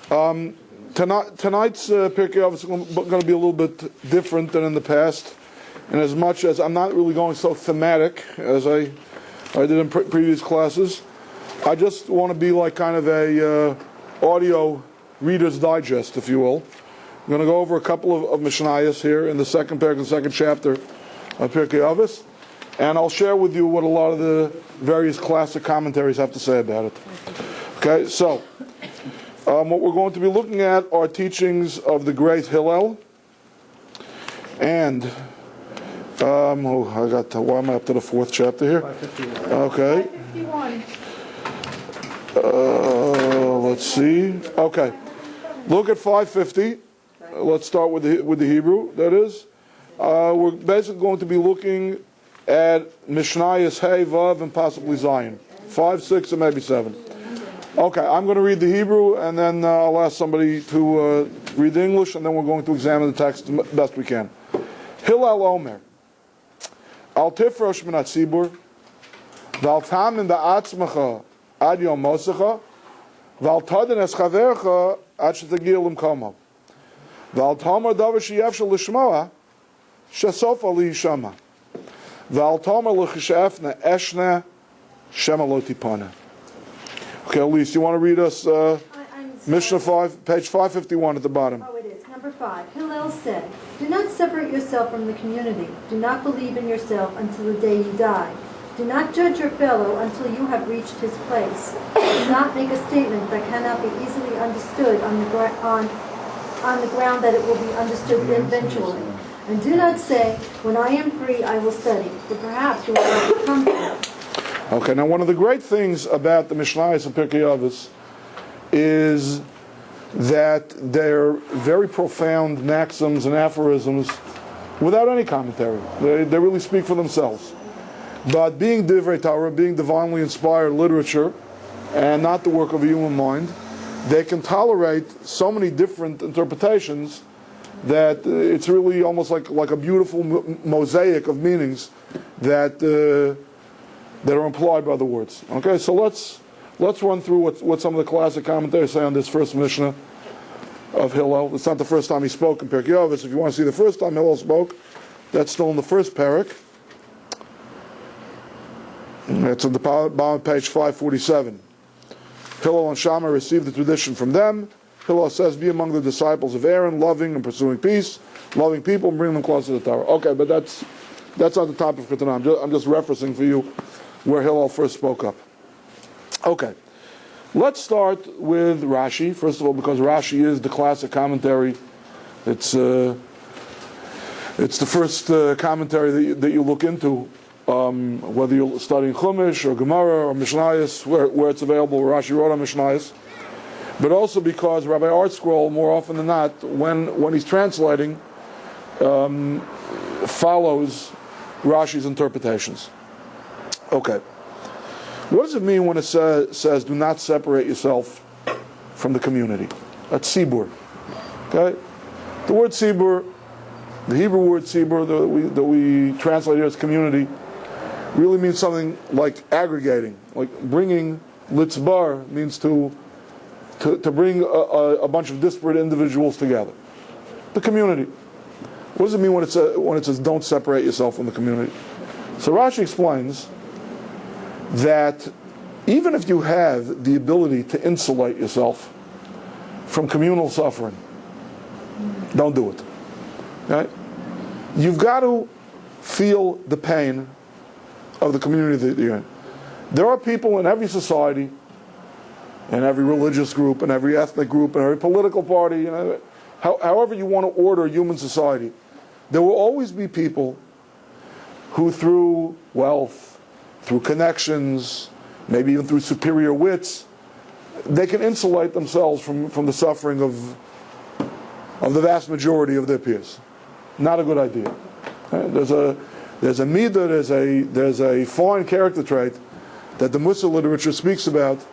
Tonight's Pirkei Avos is going to be a little bit different than in the past, in as much as I'm not really going so thematic as I did in previous classes. I just want to be like kind of a audio Reader's Digest, if you will. I'm going to go over a couple of Mishnayos here in the second paragraph, the second chapter of Pirkei Avos, and I'll share with you what a lot of the various classic commentaries have to say about it. Okay, so what we're going to be looking at are teachings of the great Hillel, and why am I up to the fourth chapter here? 551. Okay. 551. Let's see. Okay, look at 550. Let's start with the Hebrew. That is, we're basically going to be looking at Mishnayos Hey, Vav, and possibly Zion. 5, 6, and maybe 7. Okay, I'm going to read the Hebrew, and then I'll ask somebody to read the English, and then we're going to examine the text the best we can. Hillel Omer, Al tifrosh min hatzibur, v'al tamin ba'atzmecha ad yom mosecha, v'al taden es chavercha ad shetagil l'mkomo, v'al tamar davar sheyefshel l'shmoa, shesofa liyishama, v'al tamar l'chishefne eshne shema lo tipana. Okay, Elise, you want to read us Mishnah 5, page 551 at the bottom? Oh, it is. Number 5. Hillel said, "Do not separate yourself from the community. Do not believe in yourself until the day you die. Do not judge your fellow until you have reached his place. Do not make a statement that cannot be easily understood on the ground that it will be understood eventually. And do not say, 'When I am free, I will study,' for perhaps you will not become free." Okay, now one of the great things about the Mishnayos and Pirkei Avos is that they're very profound maxims and aphorisms without any commentary. They really speak for themselves. But being Divrei Torah, being divinely inspired literature, and not the work of a human mind, they can tolerate so many different interpretations that it's really almost like a beautiful mosaic of meanings that are implied by the words. Okay, so let's run through what some of the classic commentators say on this first Mishnah of Hillel. It's not the first time he spoke in Pirkei Avos. If you want to see the first time Hillel spoke, that's still in the first parak. It's on the bottom of page 547. Hillel and Shammai received the tradition from them. Hillel says, "Be among the disciples of Aaron, loving and pursuing peace, loving people, and bringing them closer to the Torah." Okay, but that's not the topic for tonight. I'm just referencing for you where Hillel first spoke up. Okay, let's start with Rashi, first of all, because Rashi is the classic commentary. It's the first commentary that you look into, whether you're studying Chumash or Gemara or Mishnayos, where it's available. Rashi wrote on Mishnayos, but also because Rabbi Art Scroll, more often than not, when he's translating, follows Rashi's interpretations. Okay. What does it mean when it says do not separate yourself from the community? That's Sibur. Okay? The word Sibur, the Hebrew word Sibur that we translate here as community, really means something like aggregating, like bringing. Litzbar means to bring a bunch of disparate individuals together. The community. What does it mean when it says don't separate yourself from the community? So Rashi explains that even if you have the ability to insulate yourself from communal suffering, don't do it. Okay? You've got to feel the pain of the community that you're in. There are people in every society, in every religious group, in every ethnic group, in every political party, however you want to order human society, there will always be people who through wealth, through connections, maybe even through superior wits, they can insulate themselves from the suffering of the vast majority of their peers. Not a good idea. There's a midah, there's a fine character trait that the Mussar literature speaks about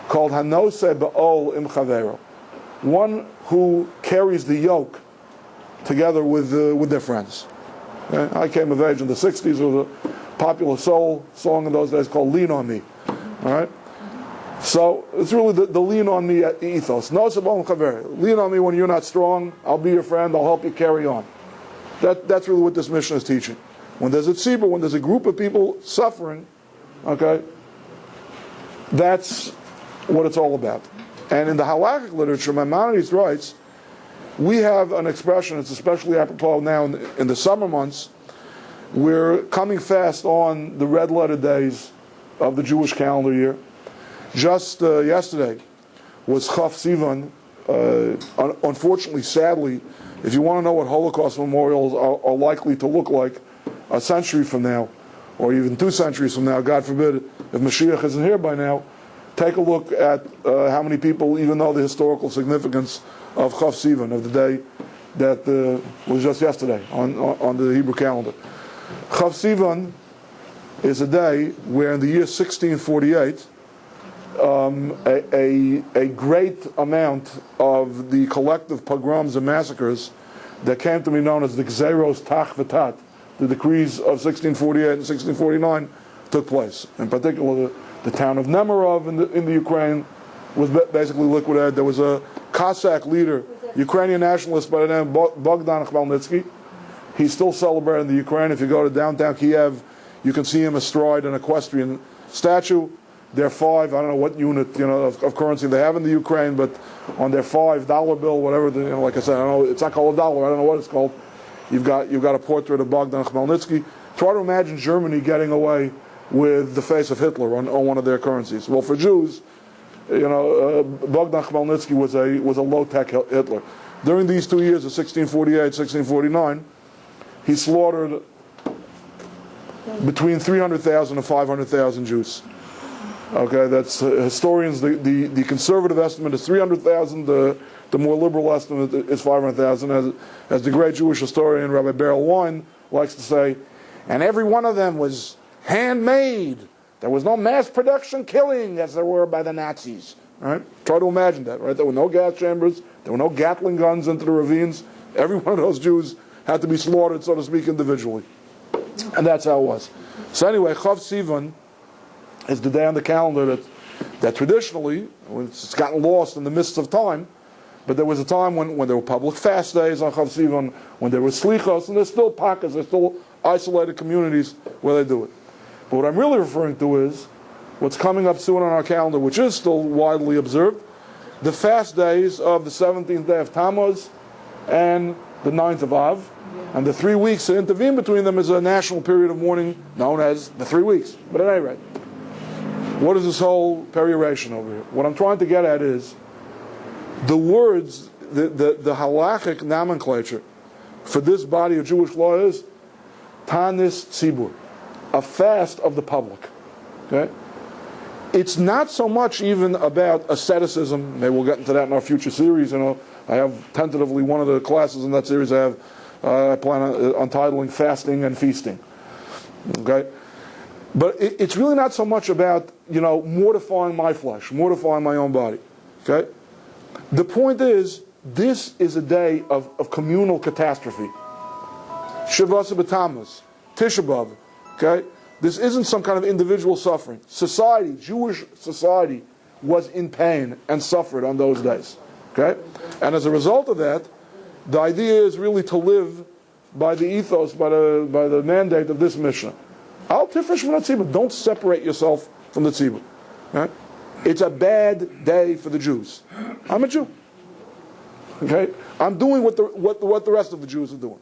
called Hanoseh Ba'ol Im Chavero, one who carries the yoke together with their friends. Okay? I came of age in the 60s with a popular soul song in those days called "Lean on Me." All right. So it's really the lean on me ethos. No sabon chaver. Lean on me when you're not strong. I'll be your friend. I'll help you carry on. That's really what this mission is teaching. When there's a tzibur, when there's a group of people suffering, okay, that's what it's all about. And in the halakhic literature, Maimonides writes, we have an expression, it's especially apropos now in the summer months, we're coming fast on the red letter days of the Jewish calendar year. Just yesterday was Chaf Sivan. Unfortunately, sadly, if you want to know what Holocaust memorials are likely to look like a century from now, or even 2 centuries from now, God forbid, if Mashiach isn't here by now, take a look at how many people even know the historical significance of Chaf Sivan, of the day that was just yesterday on the Hebrew calendar. Chaf Sivan is a day where in the year 1648, a great amount of the collective pogroms and massacres that came to be known as the Gzeros Tach V'Tat, the decrees of 1648 and 1649, took place. In particular, the town of Nemirov in the Ukraine was basically liquidated. There was a Cossack leader, Ukrainian nationalist by the name of Bogdan Khmelnytsky. He's still celebrated in the Ukraine. If you go to downtown Kiev, you can see him astride an equestrian statue. Their 5, I don't know what unit of currency they have in the Ukraine, but on their $5 bill, whatever, like I said, I don't know, it's not called a dollar. I don't know what it's called. You've got a portrait of Bogdan Khmelnytsky. Try to imagine Germany getting away with the face of Hitler on one of their currencies. Well, for Jews, Bogdan Khmelnytsky was a low-tech Hitler. During these 2 years of 1648, 1649, he slaughtered between 300,000 and 500,000 Jews. Okay, that's historians. The conservative estimate is 300,000. The more liberal estimate is 500,000. As the great Jewish historian Rabbi Beryl Wein likes to say, and every one of them was handmade. There was no mass production killing as there were by the Nazis. Right? Try to imagine that. Right? There were no gas chambers. There were no Gatling guns into the ravines. Every one of those Jews had to be slaughtered, so to speak, individually. And that's how it was. So anyway, Chav Sivan is the day on the calendar that traditionally, it's gotten lost in the mists of time, but there was a time when there were public fast days on Chav Sivan, when there were slichos, and there's still pockets, there's still isolated communities where they do it. But what I'm really referring to is what's coming up soon on our calendar, which is still widely observed, the fast days of the 17th day of Tammuz and the 9th of Av, and the 3 weeks that intervene between them is a national period of mourning known as the 3 weeks. But at any rate, what is this whole peroration over here? What I'm trying to get at is the words, the halachic nomenclature for this body of Jewish law is Tanis Tzibur, a fast of the public. Okay? It's not so much even about asceticism. Maybe we'll get into that in our future series. I have tentatively one of the classes in that series I plan on titling Fasting and Feasting. Okay? But it's really not so much about, mortifying my flesh, mortifying my own body. Okay? The point is, this is a day of communal catastrophe. Shavasa B'Tammuz, Tisha B'Av. Okay? This isn't some kind of individual suffering. Society, Jewish society, was in pain and suffered on those days. Okay? And as a result of that, the idea is really to live by the ethos, by the mandate of this Mishnah. Al tifresh min hatzibur. Don't separate yourself from the tzibur. Right? It's a bad day for the Jews. I'm a Jew. Okay? I'm doing what the rest of the Jews are doing.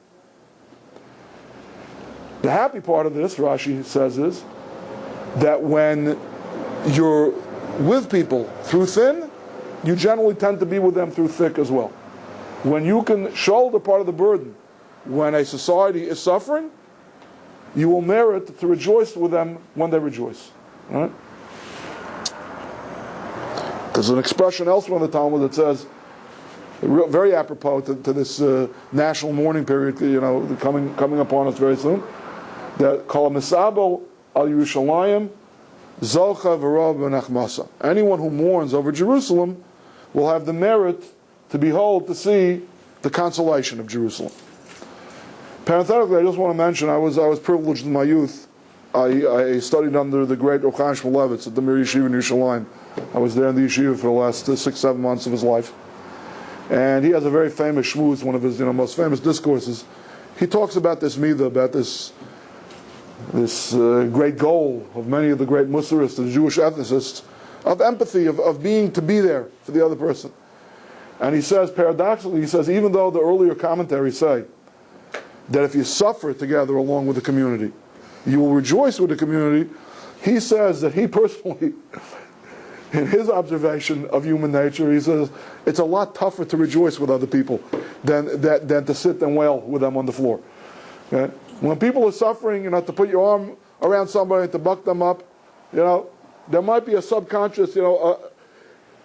The happy part of this, Rashi says, is that when you're with people through thin, you generally tend to be with them through thick as well. When you can shoulder part of the burden, when a society is suffering, you will merit to rejoice with them when they rejoice. Right? There's an expression elsewhere in the Talmud that says, very apropos to this national mourning period, coming upon us very soon, that Kol Misabo al Yerushalayim Zolcha v'Rav B'Nachmasa. Anyone who mourns over Jerusalem will have the merit to behold, to see the consolation of Jerusalem. Parenthetically, I just want to mention, I was privileged in my youth I studied under the great Rochaim Shmulevitz at the Mir Yeshiva in Yerushalayim. I was there in the yeshiva for the last 6-7 months of his life. And he has a very famous shmooze, one of his most famous discourses. He talks about this midah, about this great goal of many of the great Mussarists and Jewish ethicists, of empathy, of being to be there for the other person. And he says, paradoxically, he says, even though the earlier commentaries say that if you suffer together along with the community, you will rejoice with the community, he says that he personally, in his observation of human nature, he says it's a lot tougher to rejoice with other people than to sit and wail with them on the floor. Okay? When people are suffering, to put your arm around somebody, to buck them up, there might be a subconscious, an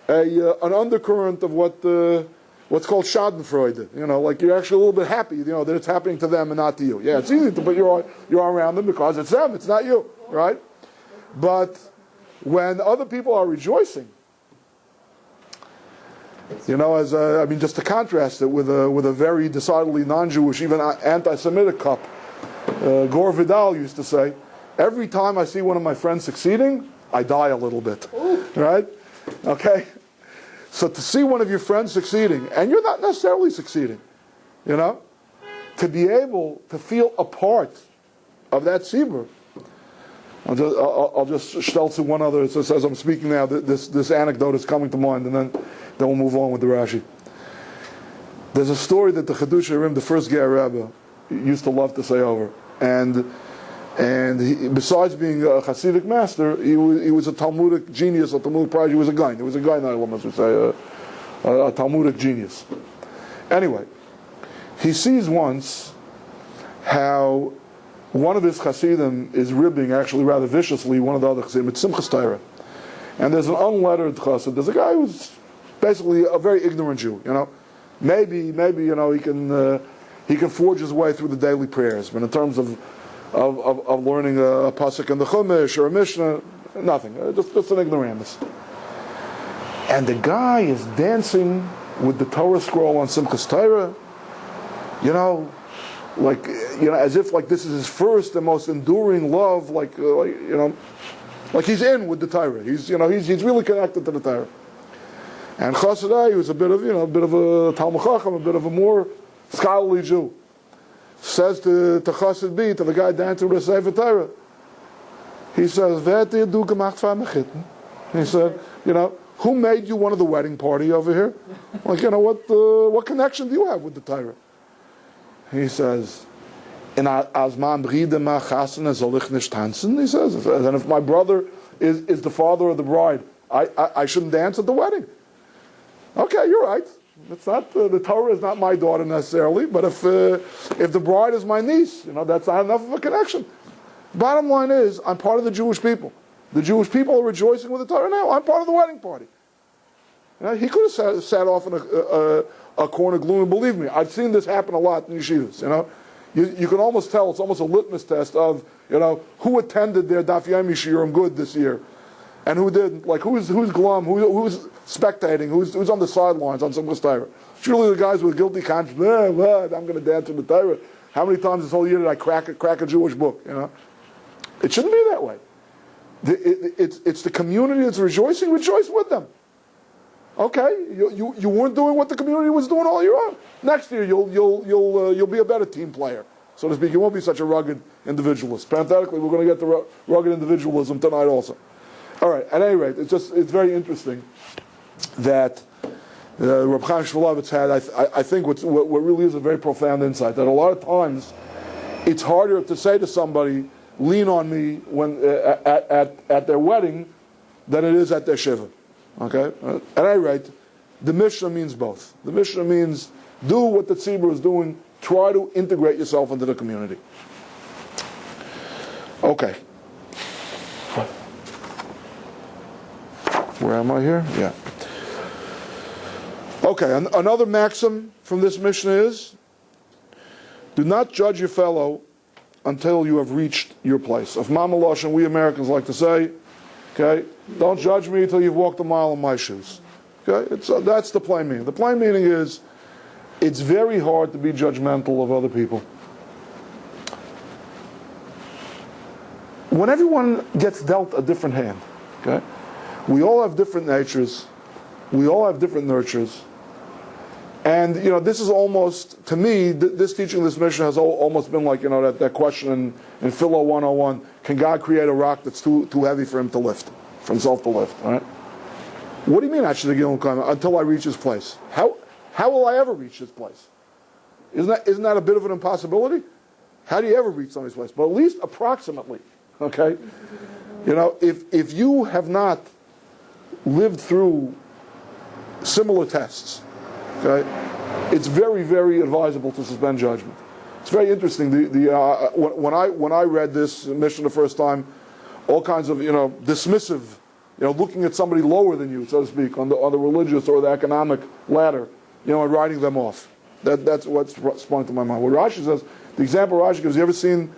undercurrent of what's called Schadenfreude. Like you're actually a little bit happy, that it's happening to them and not to you. Yeah, it's easy to put your arm around them because it's them, it's not you, right? But when other people are rejoicing, just to contrast it with a very decidedly non-Jewish, even anti-Semitic cup, Gore Vidal used to say, every time I see one of my friends succeeding, I die a little bit. Right? Okay? So to see one of your friends succeeding, and you're not necessarily succeeding, to be able to feel a part of that tzibur. I'll just shtel to one other, as I'm speaking now, this anecdote is coming to mind, and then we'll move on with the Rashi. There's a story that the Chedush Harim, the first Ger Rabbi, used to love to say over. And he, besides being a Hasidic master, he was a Talmudic genius, a Talmudic prodigy. He was a guy. There was a guy, as we say, a Talmudic genius. Anyway, he sees once how one of his Hasidim is ribbing, actually rather viciously, one of the other Hasidim. It's Simchas Torah. And there's an unlettered Chassid. There's a guy who's basically a very ignorant Jew. Maybe he can forge his way through the daily prayers, but in terms of learning a pasuk in the Chumash or a Mishnah, nothing. Just an ignoramus. And the guy is dancing with the Torah scroll on Simchas Torah, as if like this is his first and most enduring love, like he's in with the Torah. He's really connected to the Torah. And Chassidai, he was a bit of a Talmud Chacham, a bit of a more scholarly Jew, says to Chassid B, to the guy dancing with the Sefer Torah, he says, he said, who made you one of the wedding party over here? Like, what connection do you have with the Torah? He says, Azman Bride ma Chasen soll ich nicht tanzen? He says, and if my brother is the father of the bride, I shouldn't dance at the wedding. Okay, you're right. It's not the Torah is not my daughter necessarily, but if the bride is my niece, that's not enough of a connection. Bottom line is, I'm part of the Jewish people. The Jewish people are rejoicing with the Torah now. I'm part of the wedding party. He could have sat off in a corner gloom. Believe me, I've seen this happen a lot in yeshivas. You can almost tell, it's almost a litmus test of who attended their Daf Yomi Shiurim good this year and who didn't. Like who's glum, who's spectating, who's on the sidelines on some Torah. Surely the guys with guilty conscience, I'm going to dance in the Torah. How many times this whole year did I crack a Jewish book? It shouldn't be that way. It's the community that's rejoicing. Rejoice with them. Okay, you weren't doing what the community was doing all year long. Next year you'll be a better team player, so to speak. You won't be such a rugged individualist. Parenthetically, we're going to get to rugged individualism tonight also. All right. At any rate, it's very interesting that Rabbi Chaim Shmulevitz had. I think what really is a very profound insight, that a lot of times it's harder to say to somebody, "Lean on me" when at their wedding than it is at their shiva. Okay. At any rate, the Mishnah means both. The Mishnah means do what the tzibur is doing. Try to integrate yourself into the community. Okay. Where am I here? Yeah. Okay, another maxim from this Mishnah is, do not judge your fellow until you have reached your place. Of Mama Lashon, we Americans like to say, okay, don't judge me until you've walked a mile in my shoes. Okay, that's the plain meaning. The plain meaning is, it's very hard to be judgmental of other people. when everyone gets dealt a different hand, okay? We all have different natures. We all have different nurtures. And, this is almost, to me, this teaching, this mission has almost been like, that question in Philo 101, can God create a rock that's too heavy for him to lift, for himself to lift, right? What do you mean, actually, until I reach his place? How will I ever reach his place? Isn't that a bit of an impossibility? How do you ever reach somebody's place? But at least approximately, okay? If you have not lived through similar tests, okay, it's very, very advisable to suspend judgment. It's very interesting. When I read this mission the first time, all kinds of dismissive, looking at somebody lower than you, so to speak, on the religious or the economic ladder, and writing them off. That's what's sprung to my mind. What Rashi says, the example Rashi gives, you ever seen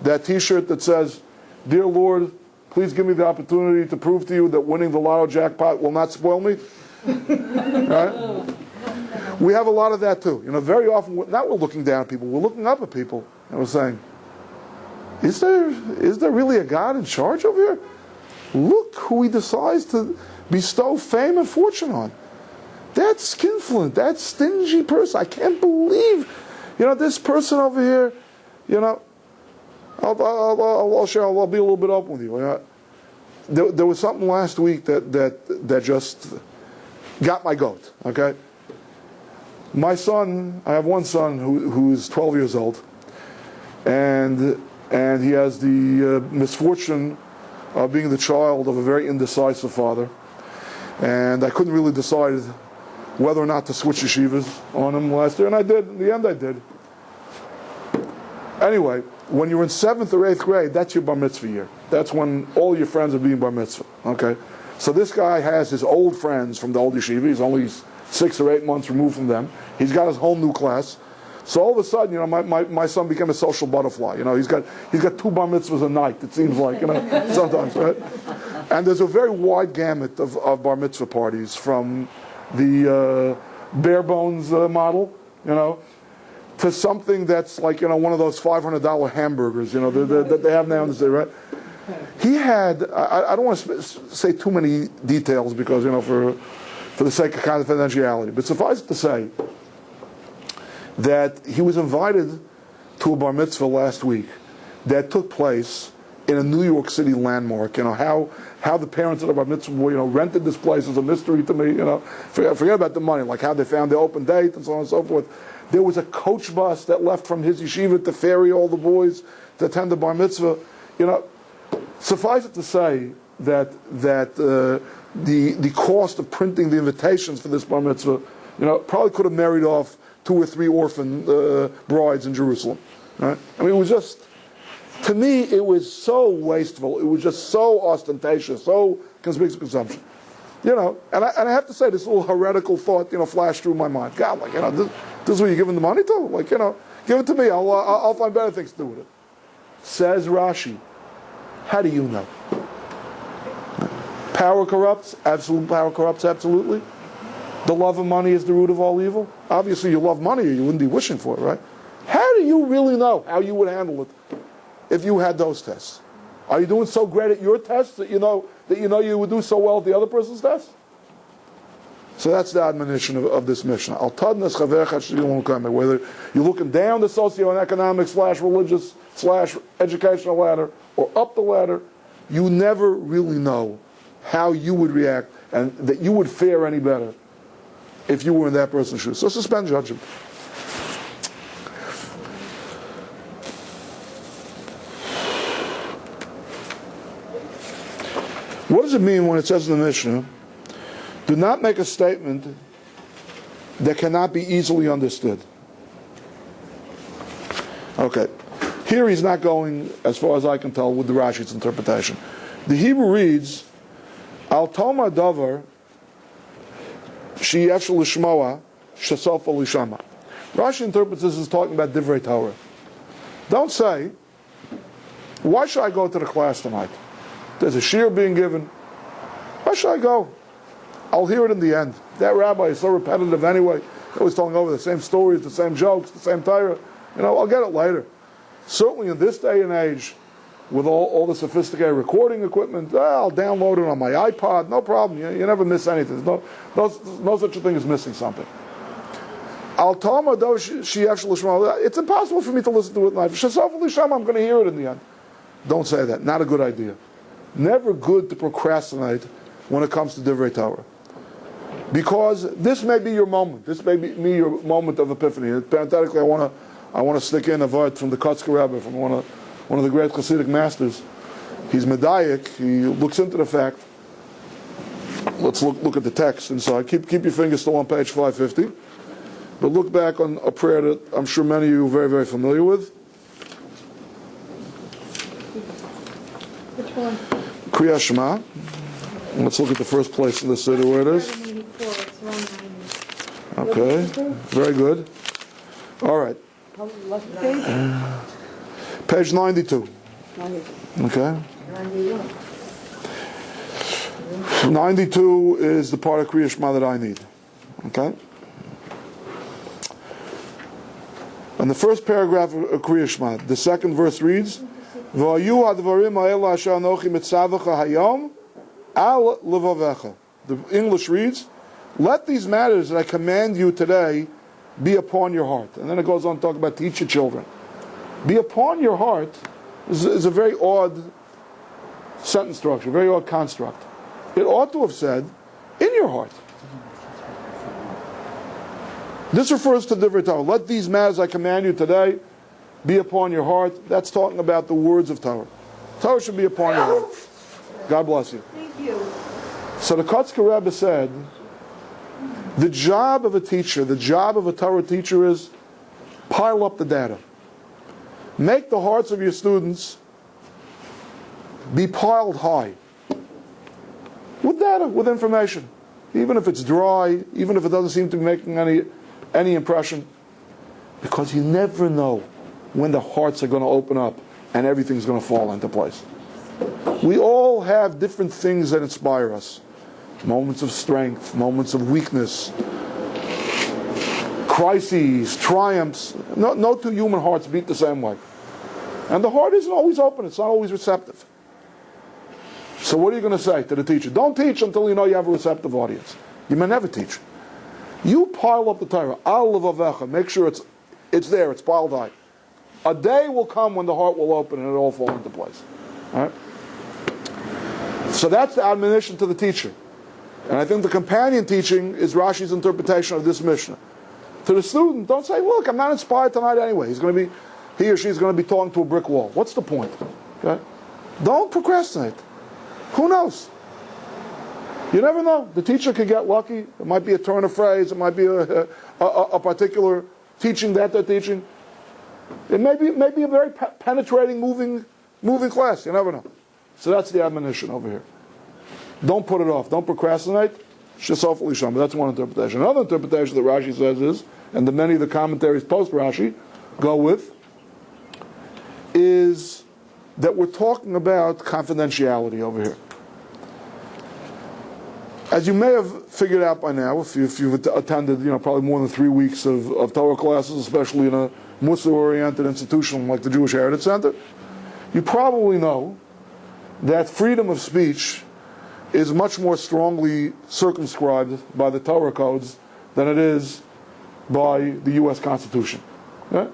that T-shirt that says, "Dear Lord, please give me the opportunity to prove to you that winning the lotto jackpot will not spoil me"? Right? We have a lot of that too. Very often, we're looking down at people, we're looking up at people, and we're saying, is there really a God in charge over here? Look who he decides to bestow fame and fortune on. That skinflint, that stingy person, I can't believe, this person over here, I'll share, I'll be a little bit open with you. There was something last week that just got my goat, okay? My son, I have one son who's 12 years old, and he has the misfortune of being the child of a very indecisive father, and I couldn't really decide whether or not to switch yeshivas on him last year, and I did. In the end, I did. Anyway, when you're in 7th or 8th grade, that's your bar mitzvah year. That's when all your friends are being bar mitzvah, okay? So this guy has his old friends from the old yeshiva. He's only 6 or 8 months removed from them. He's got his whole new class. So all of a sudden, my son became a social butterfly. He's got 2 bar mitzvahs a night, it seems like, sometimes, right? And there's a very wide gamut of bar mitzvah parties, from the bare bones model, to something that's like, one of those $500 hamburgers, that they have now in the city, right? He had, I don't want to say too many details because, for the sake of confidentiality, but suffice it to say that he was invited to a bar mitzvah last week that took place in a New York City landmark. How the parents of the bar mitzvah boy, rented this place is a mystery to me. Forget about the money, like how they found the open date and so on and so forth. There was a coach bus that left from his yeshiva to ferry all the boys to attend the bar mitzvah. Suffice it to say that the cost of printing the invitations for this bar mitzvah, probably could have married off 2 or 3 orphan brides in Jerusalem. Right? I mean, it was just, to me, it was so wasteful. It was just so ostentatious, so conspicuous consumption. And I have to say, this little heretical thought, flashed through my mind. God, this is what you're giving the money to? Give it to me. I'll find better things to do with it. Says Rashi, how do you know? Power corrupts. Absolute power corrupts, absolutely. The love of money is the root of all evil. Obviously, you love money or you wouldn't be wishing for it, right? How do you really know how you would handle it if you had those tests? Are you doing so great at your tests that you know you would do so well at the other person's tests? So that's the admonition of this mission. Whether you're looking down the socioeconomic / religious / educational ladder or up the ladder, you never really know how you would react and that you would fare any better if you were in that person's shoes. So suspend judgment. What does it mean when it says in the Mishnah, do not make a statement that cannot be easily understood? Okay. Here he's not going, as far as I can tell, with the Rashi's interpretation. The Hebrew reads, Al Toma Davar Shi Efshel Lishmoa Shesofa Lishama. Rashi interprets this as talking about Divrei Torah. Don't say, why should I go to the class tonight? There's a shiur being given. Why should I go? I'll hear it in the end. That rabbi is so repetitive anyway. Always telling over the same stories, the same jokes, the same Torah. I'll get it later. Certainly in this day and age, with all the sophisticated recording equipment. I'll download it on my iPod, no problem. You never miss anything. No such a thing as missing something. It's impossible for me to listen to it live. I'm going to hear it in the end. Don't say that. Not a good idea. Never good to procrastinate when it comes to Divrei Torah. Because this may be your moment. This may be your moment of epiphany. Parenthetically, I want to stick in a word from the Kotzker Rabbi, from one of the great Hasidic masters. He's Medayik. He looks into the fact. Let's look at the text inside. Keep your fingers still on page 550. But look back on a prayer that I'm sure many of you are very, very familiar with. Which one? Kriyas Shema. Let's look at the first place in the Siddur where it is. Okay, very good. All right. Page 92. Okay. 92 is the part of Kriyas Shema that I need. Okay. And the first paragraph of Kriyas Shema, the second verse reads, "V'ayu hadvarim ha'ela asher anochi mitzavecha hayom al levavecha." The English reads, "Let these matters that I command you today be upon your heart." And then it goes on to talk about teach your children. Be upon your heart is a very odd sentence structure, very odd construct. It ought to have said, in your heart. This refers to Divrei Torah. Let these matters I command you today be upon your heart. That's talking about the words of Torah. Torah should be upon your heart. God bless you. Thank you. So the Kotzker Rebbe said, the job of a teacher, the job of a Torah teacher is pile up the data. Make the hearts of your students be piled high with data, with information. Even if it's dry, even if it doesn't seem to be making any impression. Because you never know when the hearts are going to open up and everything's going to fall into place. We all have different things that inspire us. Moments of strength, moments of weakness, crises, triumphs. No two human hearts beat the same way. And the heart isn't always open, it's not always receptive. So what are you going to say to the teacher? Don't teach until you know you have a receptive audience. You may never teach. You pile up the Torah, al levavecha, make sure it's there, it's piled high. A day will come when the heart will open and it'll all fall into place. All right? So that's the admonition to the teacher. And I think the companion teaching is Rashi's interpretation of this Mishnah. To the student, don't say, look, I'm not inspired tonight anyway. He or she's going to be talking to a brick wall. What's the point? Okay? Don't procrastinate. Who knows? You never know. The teacher could get lucky. It might be a turn of phrase. It might be a particular teaching that they're teaching. It may be a very penetrating, moving class. You never know. So that's the admonition over here. Don't put it off. Don't procrastinate. Shesofel Isham. But that's one interpretation. Another interpretation that Rashi says is, and many of the commentaries post Rashi go with, is that we're talking about confidentiality over here. As you may have figured out by now, if you've attended, probably more than 3 weeks of Torah classes, especially in a Muslim-oriented institution like the Jewish Heritage Center, you probably know that freedom of speech is much more strongly circumscribed by the Torah codes than it is by the U.S. Constitution. Okay?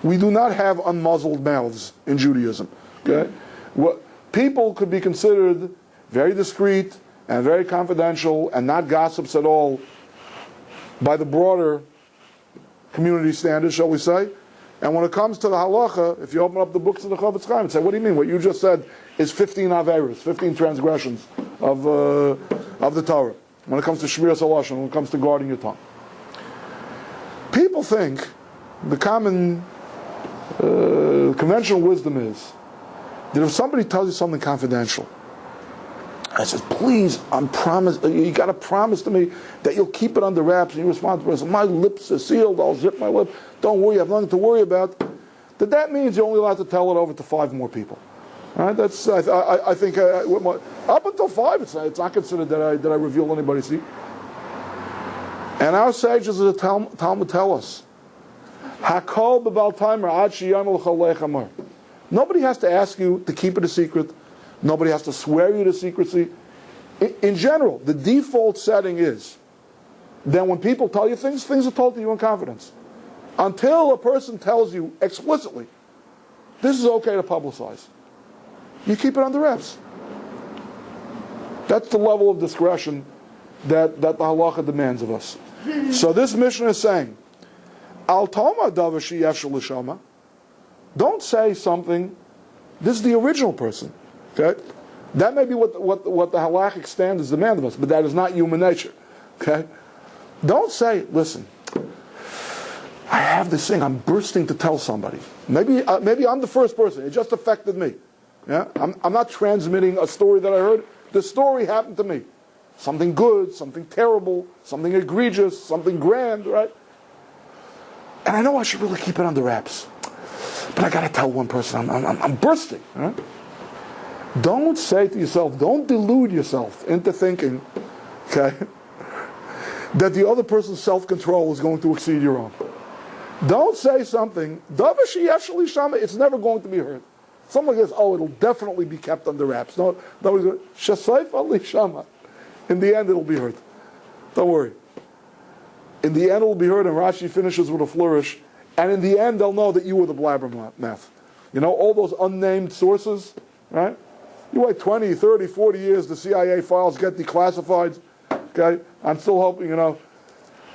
We do not have unmuzzled mouths in Judaism. Okay? People could be considered very discreet and very confidential and not gossips at all by the broader community standards, shall we say. And when it comes to the halacha, if you open up the books of the Chofetz Chaim and say, what do you mean? What you just said is 15 averos, 15 transgressions of the Torah. When it comes to Shmiras HaLashon, when it comes to guarding your tongue. People think, the common conventional wisdom is, that if somebody tells you something confidential, and says, please, you got to promise to me that you'll keep it under wraps, and you respond to person, my lips are sealed, I'll zip my lip, don't worry, I have nothing to worry about, that means you're only allowed to tell it over to 5 more people. All right? That's I think up until 5, it's not considered that I reveal anybody's secret. And our sages of the Talmud tell us, Hakol b'bal timer ad sheyamel chalei chamar. Nobody has to ask you to keep it a secret. Nobody has to swear you to secrecy. In general, the default setting is that when people tell you things, things are told to you in confidence. Until a person tells you explicitly, this is okay to publicize, you keep it under wraps. That's the level of discretion that the halacha demands of us. So this Mishnah is saying, Al Toma Davar Sheyef Shel Neshama. Don't say something. This is the original person. Okay, that may be what the halachic standards demand of us, but that is not human nature. Okay, don't say, listen, I have this thing. I'm bursting to tell somebody. Maybe I'm the first person. It just affected me. Yeah, I'm not transmitting a story that I heard. The story happened to me. Something good, something terrible, something egregious, something grand, right? And I know I should really keep it under wraps, but I got to tell one person. I'm bursting. Right? Don't say to yourself, don't delude yourself into thinking, okay, that the other person's self-control is going to exceed your own. Don't say something, it's never going to be heard. Someone says, oh, it'll definitely be kept under wraps. No, in the end, it'll be heard. Don't worry. In the end, it'll be heard, and Rashi finishes with a flourish, and in the end, they'll know that you were the blabbermouth. You know, all those unnamed sources, right? You wait 20, 30, 40 years, the CIA files get declassified. Okay? I'm still hoping, I'm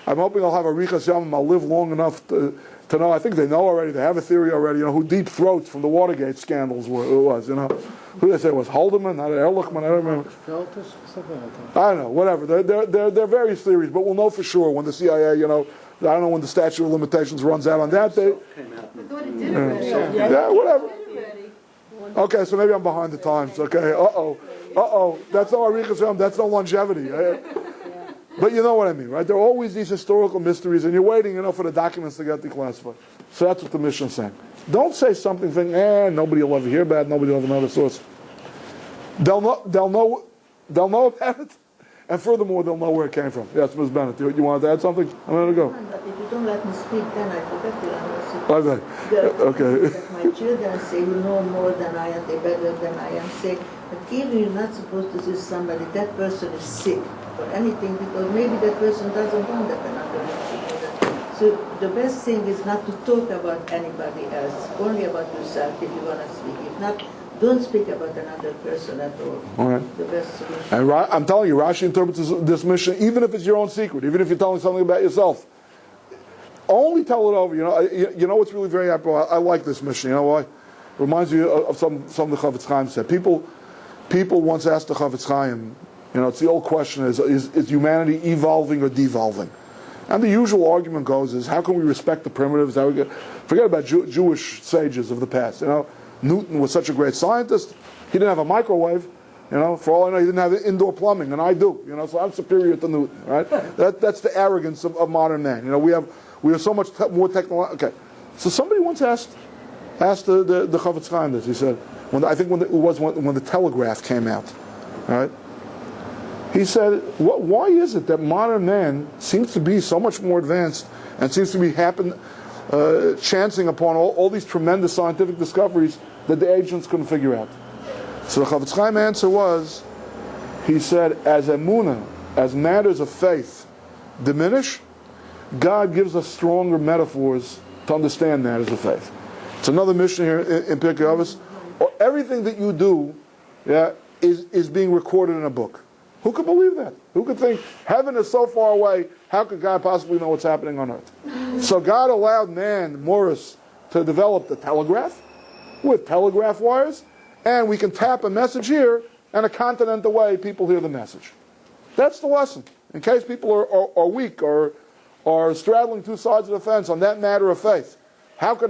hoping I'll have a Richas Yamim. I'll live long enough to know. I think they know already. They have a theory already. Who Deep Throats from the Watergate scandals was. Who they say it was Haldeman, not Ehrlichman. I don't remember. I don't know. Whatever. There are various theories, but we'll know for sure when the CIA. I don't know when the statute of limitations runs out on that. I thought it did already. Yeah, whatever. Okay, so maybe I'm behind the times. Okay. That's no Arichas Yom. That's no longevity. But you know what I mean, right? There are always these historical mysteries, and you're waiting, for the documents to get declassified. So that's what the Mishnah is saying. Don't say something thinking, nobody will ever hear about it, nobody will have another source. They'll know about it, and furthermore, they'll know where it came from. Yes, Ms. Bennett, you wanted to add something? I'm going to go. But if you don't let me speak, then I forget to Okay. That my children say, you know more than I am, they're better than I am. Say, but even you're not supposed to say somebody, that person is sick or anything, because maybe that person doesn't want that another person knows that. So the best thing is not to talk about anybody else, only about yourself if you want to speak. If not, don't speak about another person at all. All right. The best solution. And I'm telling you, Rashi interprets this Mishnah, even if it's your own secret, even if you're telling something about yourself. Only tell it over. You know what's really very apropos? I like this Mishnah. You know why? It reminds you of some of the Chavetz Chaim said. People once asked the Chavetz Chaim, it's the old question, is humanity evolving or devolving? And the usual argument goes is, how can we respect the primitives? Forget about Jewish sages of the past. Newton was such a great scientist. He didn't have a microwave. For all I know, he didn't have indoor plumbing, and I do. So I'm superior to Newton, right? That's the arrogance of modern man. We have so much more technology. Okay, so somebody once asked the Chavetz Chaim this. He said, when the telegraph came out, right? He said, why is it that modern man seems to be so much more advanced and seems to be chancing upon all these tremendous scientific discoveries that the ancients couldn't figure out? So the Chavetz Chaim answer was, he said, as emunah, as matters of faith diminish, God gives us stronger metaphors to understand matters of faith. It's another mission here in Pirkei Avos. Everything that you do, is being recorded in a book. Who could believe that? Who could think heaven is so far away? How could God possibly know what's happening on earth? So God allowed man, Morris, to develop the telegraph with telegraph wires, and we can tap a message here, and a continent away, people hear the message. That's the lesson. In case people are weak or are straddling two sides of the fence on that matter of faith, how could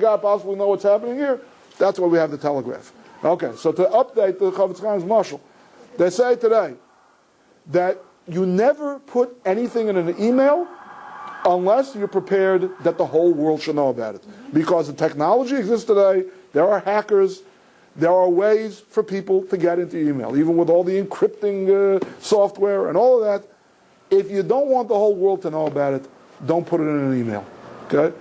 God possibly know what's happening here? That's why we have the telegraph. Okay, so to update the Chavetz Chaim's mashal, they say today that you never put anything in an email unless you're prepared that the whole world should know about it. Because the technology exists today, there are hackers, there are ways for people to get into email, even with all the encrypting software and all of that. If you don't want the whole world to know about it, don't put it in an email. Okay?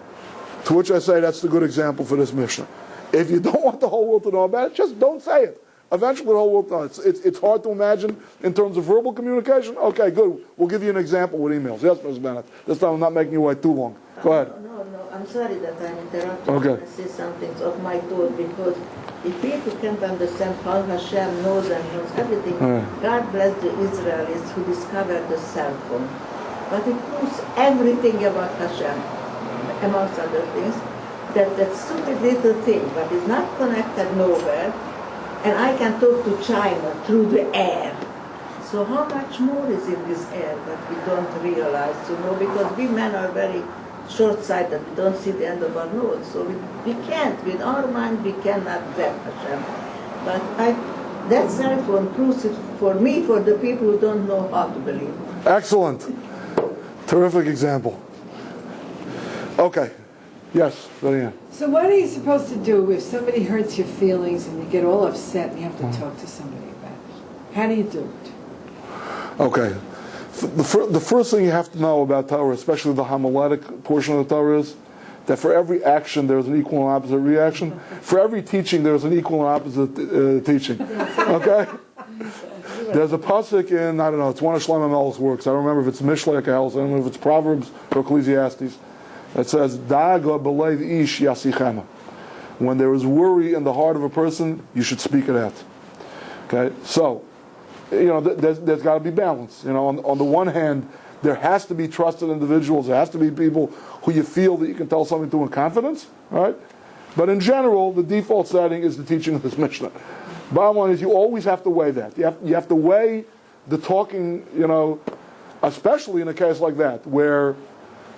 To which I say that's the good example for this Mishnah. If you don't want the whole world to know about it, just don't say it. Eventually the whole world knows. It's hard to imagine in terms of verbal communication. Okay, good. We'll give you an example with emails. Yes, Ms. Bennett. This time I'm not making you wait too long. Go ahead. No, I'm sorry that I'm interrupting. Okay. I say something of my thought, because if people can't understand how Hashem knows and knows everything, God bless the Israelis who discovered the cell phone. But it proves everything about Hashem, amongst other things, that stupid little thing, but is not connected nowhere, and I can talk to China through the air. So how much more is in this air that we don't realize, because we men are very short-sighted, we don't see the end of our nose. So we can't, with our mind, we cannot grab Hashem. But that cell phone proves it for me, for the people who don't know how to believe. Excellent. Terrific example. Okay. Yes, Diane. So what are you supposed to do if somebody hurts your feelings and you get all upset and you have to talk to somebody about it? How do you do it? Okay. The first thing you have to know about Torah, especially the homiletic portion of the Torah, is that for every action there's an equal and opposite reaction. For every teaching there's an equal and opposite teaching. Okay? There's a pasuk in, I don't know, it's one of Shlomo Melech's works. I don't remember if it's Mishlei or Kehelis, I don't know if it's Proverbs or Ecclesiastes. It says, Da'aga b'leiv ish yasichema. When there is worry in the heart of a person, you should speak it out. Okay? So, there's got to be balance. On the one hand, there has to be trusted individuals. There has to be people who you feel that you can tell something to in confidence. Right? But in general, the default setting is the teaching of this Mishnah. Bottom line is you always have to weigh that. You have to weigh the talking, especially in a case like that, where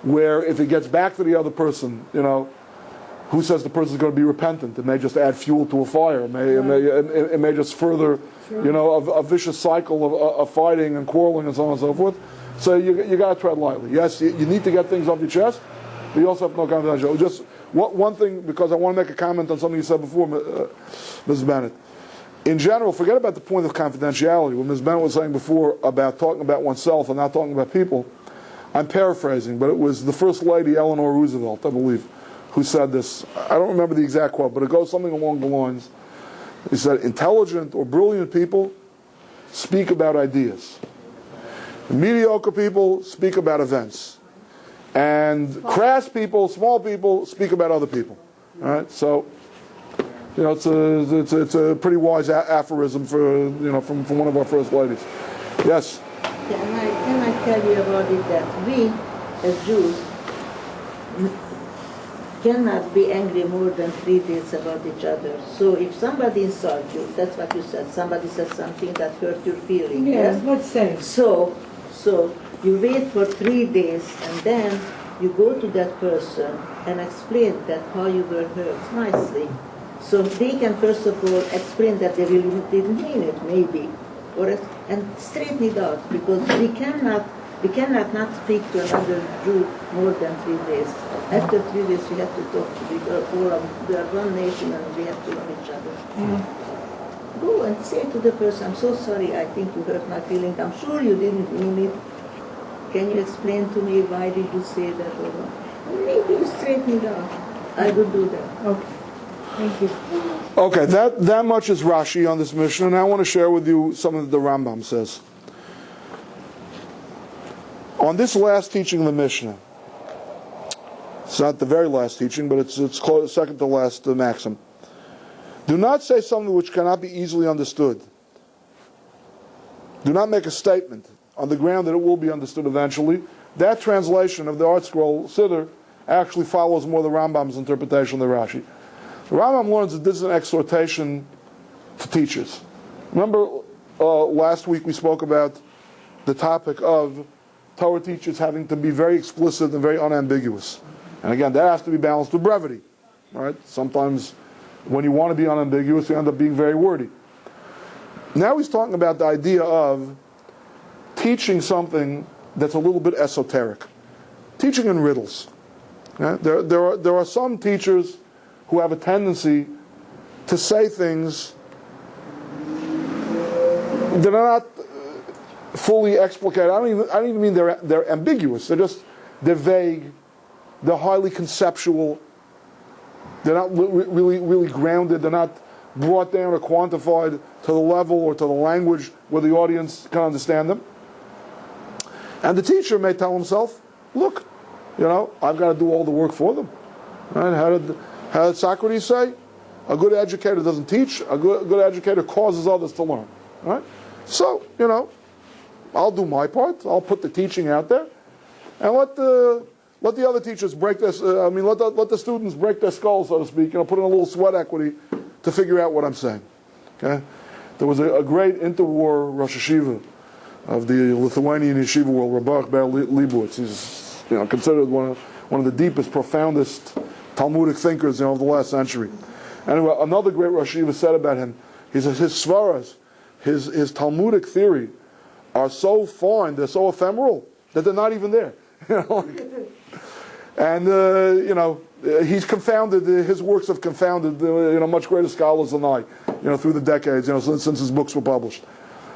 if it gets back to the other person, who says the person's going to be repentant? It may just add fuel to a fire. It may just further, a vicious cycle of fighting and quarreling and so on and so forth. So you got to tread lightly. Yes, you need to get things off your chest, but you also have to know confidential. Just one thing, because I want to make a comment on something you said before, Mrs. Bennett. In general, forget about the point of confidentiality. What Ms. Bennett was saying before about talking about oneself and not talking about people, I'm paraphrasing, but it was the First Lady, Eleanor Roosevelt, I believe, who said this. I don't remember the exact quote, but it goes something along the lines. He said, intelligent or brilliant people speak about ideas. Mediocre people speak about events. And crass people, small people, speak about other people. All right? So, it's a pretty wise aphorism for from one of our first ladies. Yes. Can I tell you about it that we, as Jews, cannot be angry more than 3 days about each other. So if somebody insults you, that's what you said, somebody says something that hurt your feelings. Yes, let's say. So you wait for 3 days and then you go to that person and explain that how you were hurt nicely. So they can first of all explain that they really didn't mean it, maybe, and straighten it out, because we cannot not speak to another Jew more than 3 days. After 3 days, we have to talk to we are one nation and we have to love each other. Mm. Go and say to the person, I'm so sorry, I think you hurt my feelings. I'm sure you didn't mean it. Can you explain to me why did you say that? Or maybe you straighten it out. I would do that. Okay. Thank you. Okay, that much is Rashi on this Mishnah, and I want to share with you something that the Rambam says. On this last teaching of the Mishnah, it's not the very last teaching, but it's close, second to last maxim. Do not say something which cannot be easily understood. Do not make a statement on the ground that it will be understood eventually. That translation of the Art Scroll Siddur actually follows more the Rambam's interpretation of the Rashi. The Rambam learns that this is an exhortation to teachers. Remember last week we spoke about the topic of Torah teachers having to be very explicit and very unambiguous. And again, that has to be balanced with brevity. Right? Sometimes when you want to be unambiguous, you end up being very wordy. Now he's talking about the idea of teaching something that's a little bit esoteric. Teaching in riddles. Yeah? There are some teachers who have a tendency to say things that are not fully explicated. I don't even mean they're ambiguous. They're vague. They're highly conceptual. They're not really grounded. They're not brought down or quantified to the level or to the language where the audience can understand them. And the teacher may tell himself, look, I've got to do all the work for them. Right? How did Socrates say? A good educator doesn't teach. A good educator causes others to learn. Right? So, I'll do my part. I'll put the teaching out there, and let the other teachers break this. Let the students break their skulls, so to speak. Put in a little sweat equity to figure out what I'm saying. Okay? There was a great interwar Rosh Hashiva of the Lithuanian yeshiva world, Rabbi Leibowitz. He's considered one of the deepest, profoundest Talmudic thinkers of the last century. Anyway, another great Rosh Hashiva said about him, he says his svaras, his Talmudic theory, are so fine, they're so ephemeral, that they're not even there. And he's confounded. His works have confounded much greater scholars than I, through the decades, since his books were published.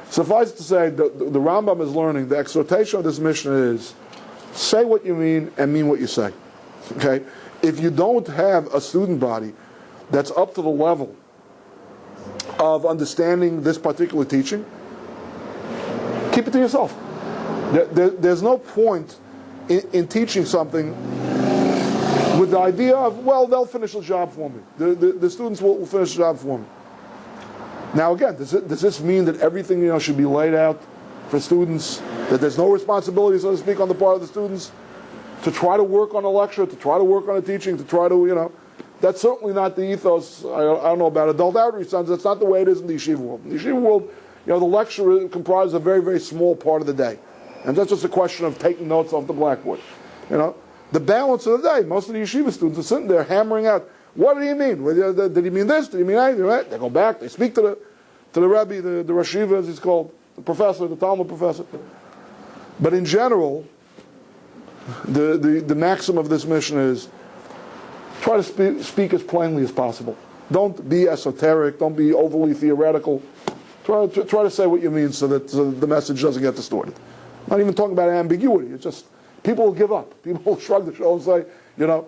Suffice it to say, the Rambam is learning. The exhortation of this mission is: say what you mean and mean what you say. Okay? If you don't have a student body that's up to the level of understanding this particular teaching, keep it to yourself. There's no point in teaching something with the idea of, well, they'll finish the job for me. The students will finish the job for me. Now again, does this mean that everything should be laid out for students, that there's no responsibility, so to speak, on the part of the students to try to work on a lecture, to try to work on a teaching, to try to, that's certainly not the ethos. I don't know about adult outreach centers. That's not the way it is in the yeshiva world. In the yeshiva world, the lecture comprises a very, very small part of the day. And that's just a question of taking notes off the blackboard. The balance of the day, most of the yeshiva students are sitting there hammering out, what did he mean? Did he mean this? Did he mean that? They go back, they speak to the Rabbi, the Rosh Hashiva, as he's called, the professor, the Talmud professor. But in general, the maxim of this mission is try to speak as plainly as possible. Don't be esoteric, don't be overly theoretical. Try to say what you mean so that the message doesn't get distorted. I'm not even talking about ambiguity. It's just people will give up. People will shrug their shoulders and say,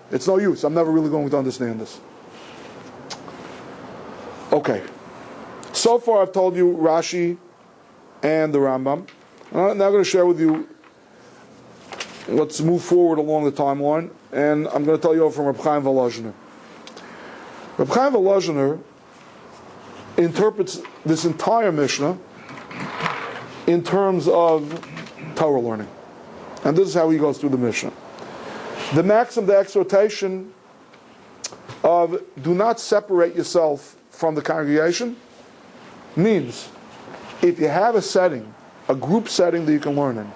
it's no use. I'm never really going to understand this. Okay. So far I've told you Rashi and the Rambam. I'm now going to share with you, let's move forward along the timeline, and I'm going to tell you from Reb Chaim Volozhiner. Reb Chaim Volozhiner interprets this entire Mishnah in terms of Torah learning. And this is how he goes through the Mishnah. The maxim, the exhortation of do not separate yourself from the congregation means if you have a setting, a group setting that you can learn in,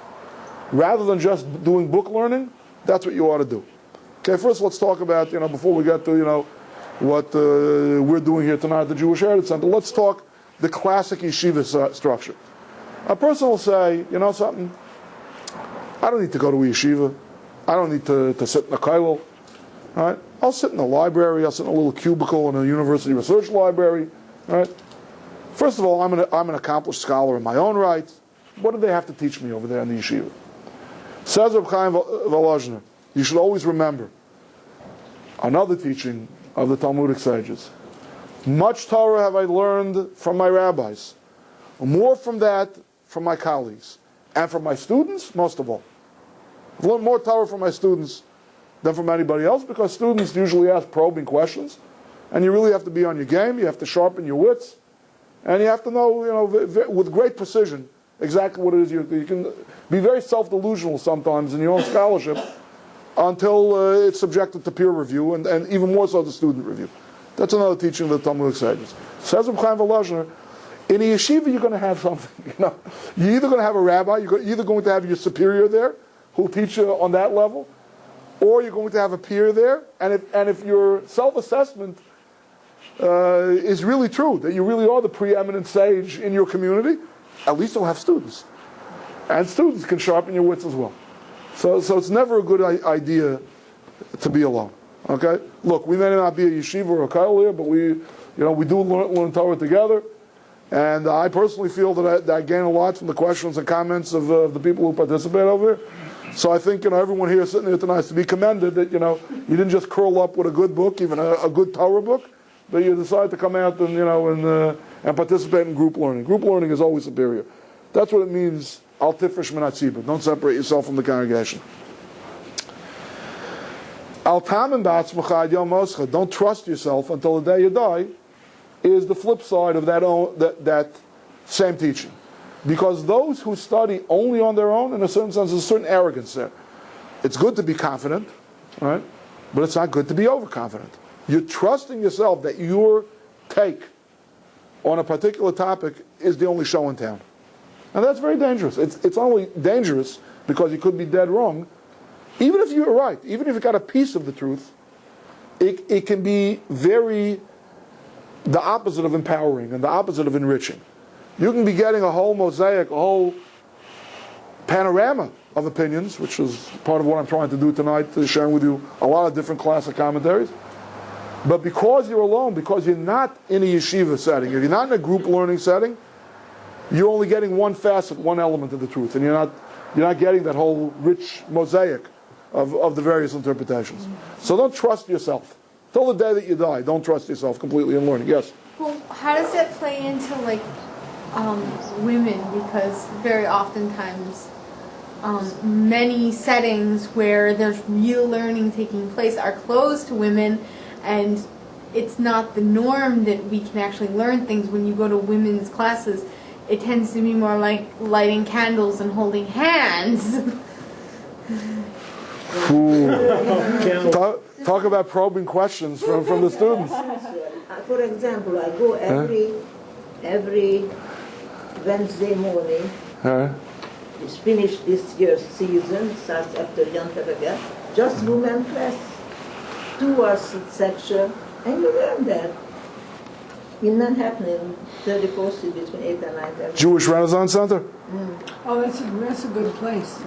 rather than just doing book learning, that's what you ought to do. Okay, first let's talk about, before we get to, what we're doing here tonight at the Jewish Heritage Center, let's talk the classic yeshiva structure. A person will say, something, I don't need to go to a yeshiva. I don't need to sit in a kollel. All right? I'll sit in the library. I'll sit in a little cubicle in a university research library. All right? First of all, I'm an accomplished scholar in my own right. What do they have to teach me over there in the yeshiva? Says Reb Chaim Volozhiner, you should always remember another teaching of the Talmudic sages. Much Torah have I learned from my rabbis. More from that from my colleagues. And from my students, most of all. I've learned more Torah from my students than from anybody else, because students usually ask probing questions, and you really have to be on your game. You have to sharpen your wits, and you have to know, with great precision, exactly what it is. You can be very self-delusional sometimes in your own scholarship until it's subjected to peer review, and even more so to student review. That's another teaching of the Talmudic sages. Says Reb Chaim Volozhiner, in a yeshiva you're going to have something. You're either going to have a rabbi, you're either going to have your superior there, who'll teach you on that level, or you're going to have a peer there, and if your self-assessment is really true, that you really are the preeminent sage in your community, at least you'll have students. And students can sharpen your wits as well. So it's never a good idea to be alone. Okay? Look, we may not be a yeshiva or a kollel here, but we do learn Torah together. And I personally feel that I gain a lot from the questions and comments of the people who participate over here. So I think, everyone here sitting here tonight is to be commended that, you didn't just curl up with a good book, even a good Torah book, but you decided to come out and, and participate in group learning. Group learning is always superior. That's what it means, al tifresh min hatzibur. Don't separate yourself from the congregation. Al tamen ba'atzmacha ad yom moscha. Don't trust yourself until the day you die, is the flip side of that same teaching. Because those who study only on their own, in a certain sense, there's a certain arrogance there. It's good to be confident, right? But it's not good to be overconfident. You're trusting yourself that your take on a particular topic is the only show in town. And that's very dangerous. It's only dangerous because you could be dead wrong. Even if you're right, even if you got a piece of the truth, it can be the opposite of empowering and the opposite of enriching. You can be getting a whole mosaic, a whole panorama of opinions, which is part of what I'm trying to do tonight, sharing with you a lot of different classic commentaries. But because you're alone, because you're not in a yeshiva setting, if you're not in a group learning setting, you're only getting one facet, one element of the truth, and you're not getting that whole rich mosaic of the various interpretations. So don't trust yourself. Till the day that you die, don't trust yourself completely in learning. Yes? Well, how does that play into women? Because very oftentimes many settings where there's real learning taking place are closed to women, and it's not the norm that we can actually learn things. When you go to women's classes, it tends to be more like lighting candles and holding hands. Talk about probing questions from the students. For example, I go every Wednesday morning. It's finished this year's season, starts after Yom Tov again. Just women class, 2 hours section, and you learn that. It's not happening 34th Street between 8 and 9. Jewish Renaissance Center? Oh, that's a good place.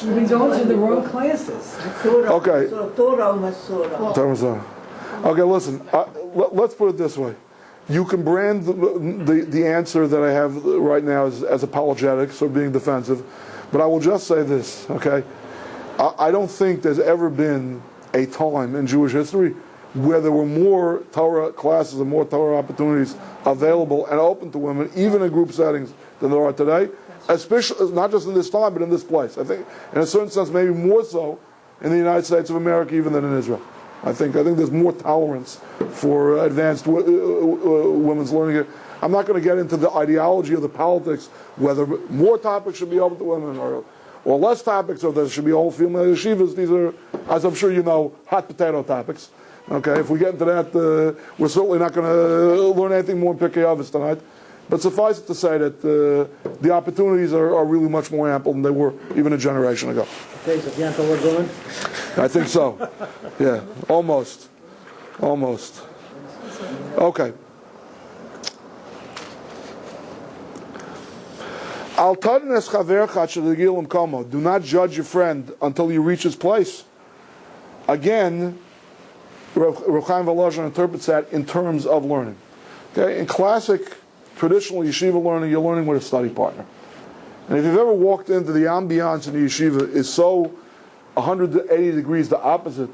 These are the wrong classes. Okay. So Torah Masorah. Okay, listen. Let's put it this way. You can brand the answer that I have right now as apologetics or being defensive, but I will just say this, okay? I don't think there's ever been a time in Jewish history where there were more Torah classes and more Torah opportunities available and open to women, even in group settings, than there are today. Especially, not just in this time, but in this place. I think, in a certain sense, maybe more so in the United States of America even than in Israel. I think there's more tolerance for advanced women's learning here. I'm not going to get into the ideology of the politics, whether more topics should be open to women or less topics, or there should be all female yeshivas. These are, as I'm sure you know, hot potato topics. Okay, if we get into that, we're certainly not going to learn anything more in Pirkei Avos tonight. But suffice it to say that the opportunities are really much more ample than they were even a generation ago. Okay, so Bianca, we're going? I think so. Yeah, almost. Okay. Do not judge your friend until you reach his place. Again, Rav Chaim Volozhin interprets that in terms of learning. Okay, in classic traditional yeshiva learning, you're learning with a study partner. And if you've ever walked into the ambiance in the yeshiva, is so 180 degrees the opposite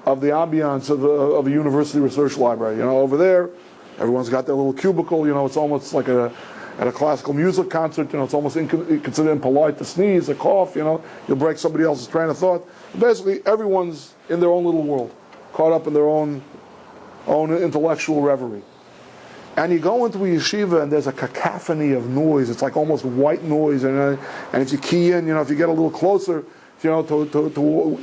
of the ambiance of a university research library. Over there, everyone's got their little cubicle. It's almost like at a classical music concert. It's almost considered impolite to sneeze or cough. You'll break somebody else's train of thought. Basically, everyone's in their own little world, caught up in their own intellectual reverie. And you go into a yeshiva and there's a cacophony of noise. It's like almost white noise. And if you key in, if you get a little closer, to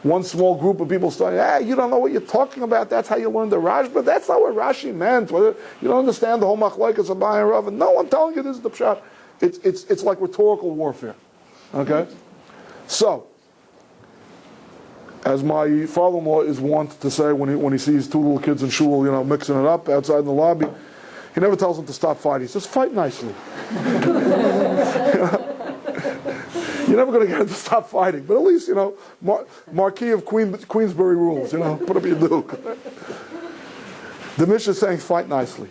one small group of people starting, hey, you don't know what you're talking about. That's how you learn the Rashi. But that's not what Rashi meant. You don't understand the whole machlokes of Abai and Rav. No, I'm telling you, this is the pshat. It's like rhetorical warfare. Okay? So, as my father-in-law is wont to say when he sees 2 little kids in shul, mixing it up outside in the lobby, he never tells them to stop fighting. He says, fight nicely. You're never going to get them to stop fighting. But at least, Marquis of Queensberry rules, put up your duke. The Mishnah is saying, fight nicely.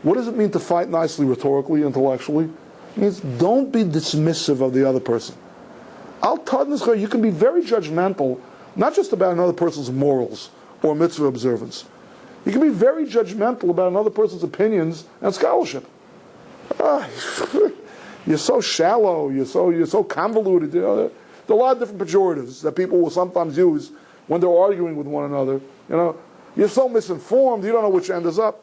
What does it mean to fight nicely rhetorically, intellectually? It means don't be dismissive of the other person. You can be very judgmental, not just about another person's morals or mitzvah observance. You can be very judgmental about another person's opinions and scholarship. You're so shallow. You're so convoluted. There are a lot of different pejoratives that people will sometimes use when they're arguing with one another. You're so misinformed. You don't know which end is up.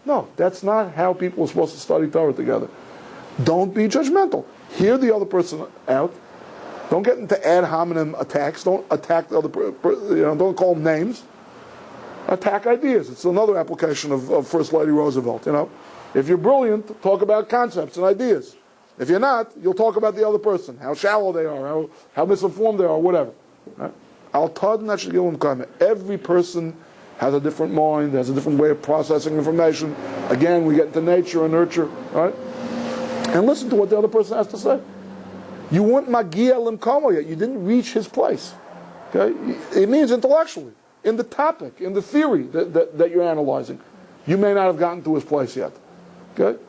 No, that's not how people are supposed to study Torah together. Don't be judgmental. Hear the other person out. Don't get into ad hominem attacks. Don't attack the other person. Don't call them names. Attack ideas. It's another application of First Lady Roosevelt. If you're brilliant, talk about concepts and ideas. If you're not, you'll talk about the other person, how shallow they are, how misinformed they are, whatever. Right? Every person has a different mind, has a different way of processing information. Again, we get into nature and nurture, right? And listen to what the other person has to say. You weren't magia limkamo yet. You didn't reach his place. Okay? It means intellectually, in the topic, in the theory that you're analyzing. You may not have gotten to his place yet. Okay?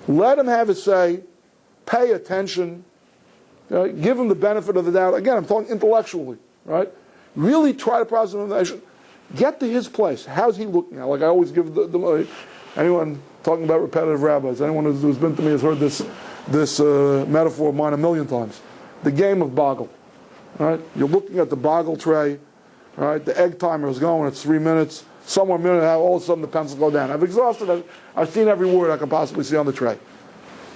Let him have his say. Pay attention. Give him the benefit of the doubt. Again, I'm talking intellectually, right? Really try to process information. Get to his place. How's he looking at? Like I always give anyone talking about repetitive rabbis, anyone who's been to me has heard this metaphor of mine a million times. The game of boggle. Right? You're looking at the boggle tray. Right? The egg timer is going. It's 3 minutes. Somewhere a minute and a half, all of a sudden the pencils go down. I've exhausted it. I've seen every word I can possibly see on the tray.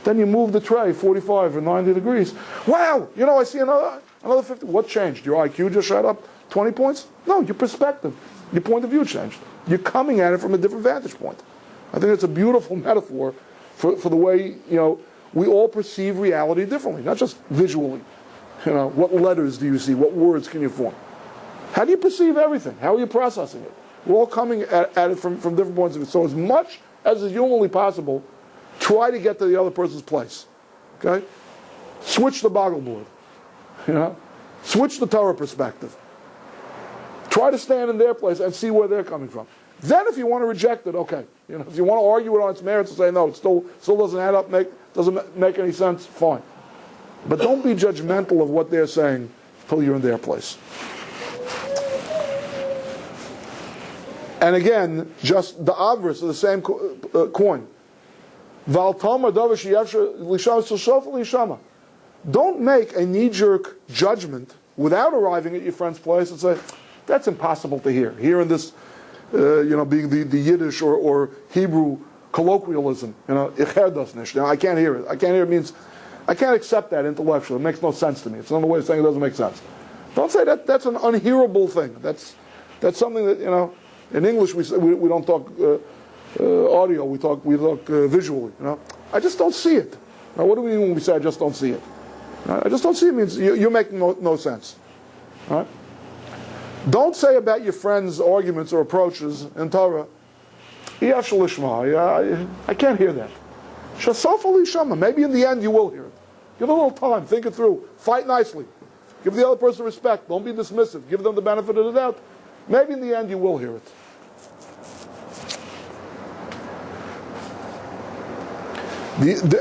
Then you move the tray 45 or 90 degrees. Wow! I see another 50. What changed? Your IQ just shot up 20 points? No, your perspective, your point of view changed. You're coming at it from a different vantage point. I think it's a beautiful metaphor for the way, we all perceive reality differently, not just visually. What letters do you see? What words can you form? How do you perceive everything? How are you processing it? We're all coming at it from different points of view. So as much as is humanly possible, try to get to the other person's place. Okay? Switch the boggle board. Switch the Torah perspective. Try to stand in their place and see where they're coming from. Then if you want to reject it, okay. If you want to argue it on its merits and say, no, it still doesn't add up, doesn't make any sense, fine. But don't be judgmental of what they're saying until you're in their place. And again, just the Avos of the same coin. Don't make a knee-jerk judgment without arriving at your friend's place and say, that's impossible to hear. Here in this, being the Yiddish or Hebrew colloquialism, I can't hear it. I can't hear it means, I can't accept that intellectually. It makes no sense to me. It's another way of saying it doesn't make sense. Don't say that's an unhearable thing. That's something that, in English we don't talk audio, we talk visually. I just don't see it. Now, what do we mean when we say I just don't see it? I just don't see it means you're making no sense. Right? Don't say about your friends' arguments or approaches in Torah, I can't hear that. Maybe in the end you will hear it. Give it a little time, think it through, fight nicely. Give the other person respect, don't be dismissive, give them the benefit of the doubt. Maybe in the end you will hear it.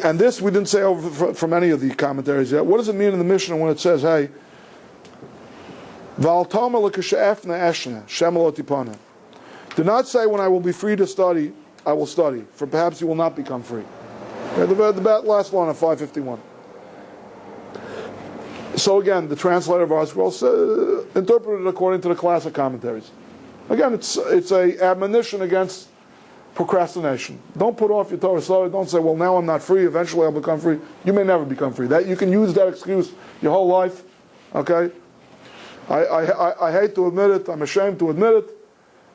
And this we didn't say over from any of the commentaries yet. What does it mean in the Mishnah when it says, hey, do not say when I will be free to study, I will study, for perhaps you will not become free. Okay, the last line of 551. So again, the translator of our scroll interpreted according to the classic commentaries. Again, it's a admonition against procrastination. Don't put off your Torah study. Don't say, well, now I'm not free, eventually I'll become free. You may never become free. You can use that excuse your whole life. Okay? I hate to admit it, I'm ashamed to admit it,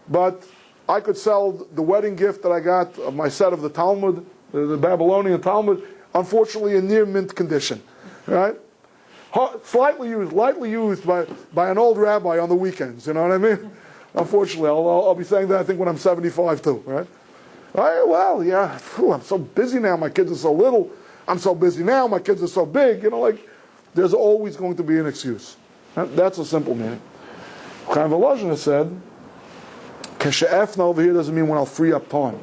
but I could sell the wedding gift that I got of my set of the Talmud, the Babylonian Talmud, unfortunately in near mint condition. Right? Lightly used by an old rabbi on the weekends, you know what I mean? Unfortunately, I'll be saying that I think when I'm 75 too, right? I'm so busy now, my kids are so little, I'm so busy now, my kids are so big, there's always going to be an excuse. That's a simple meaning. Chaim Volozhin has said, Keshe'efna over here doesn't mean when I'll free up time.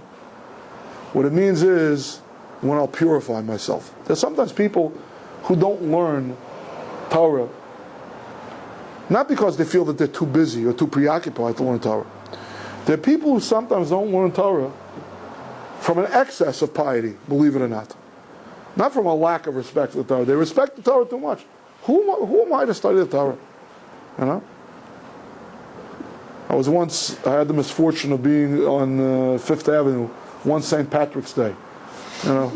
What it means is when I'll purify myself. There's sometimes people who don't learn Torah Not because they feel that they're too busy or too preoccupied to learn Torah. There are people who sometimes don't learn Torah from an excess of piety, believe it or not. Not from a lack of respect for the Torah. They respect the Torah too much. Who am I to study the Torah? You know? I had the misfortune of being on Fifth Avenue one St. Patrick's Day. You know,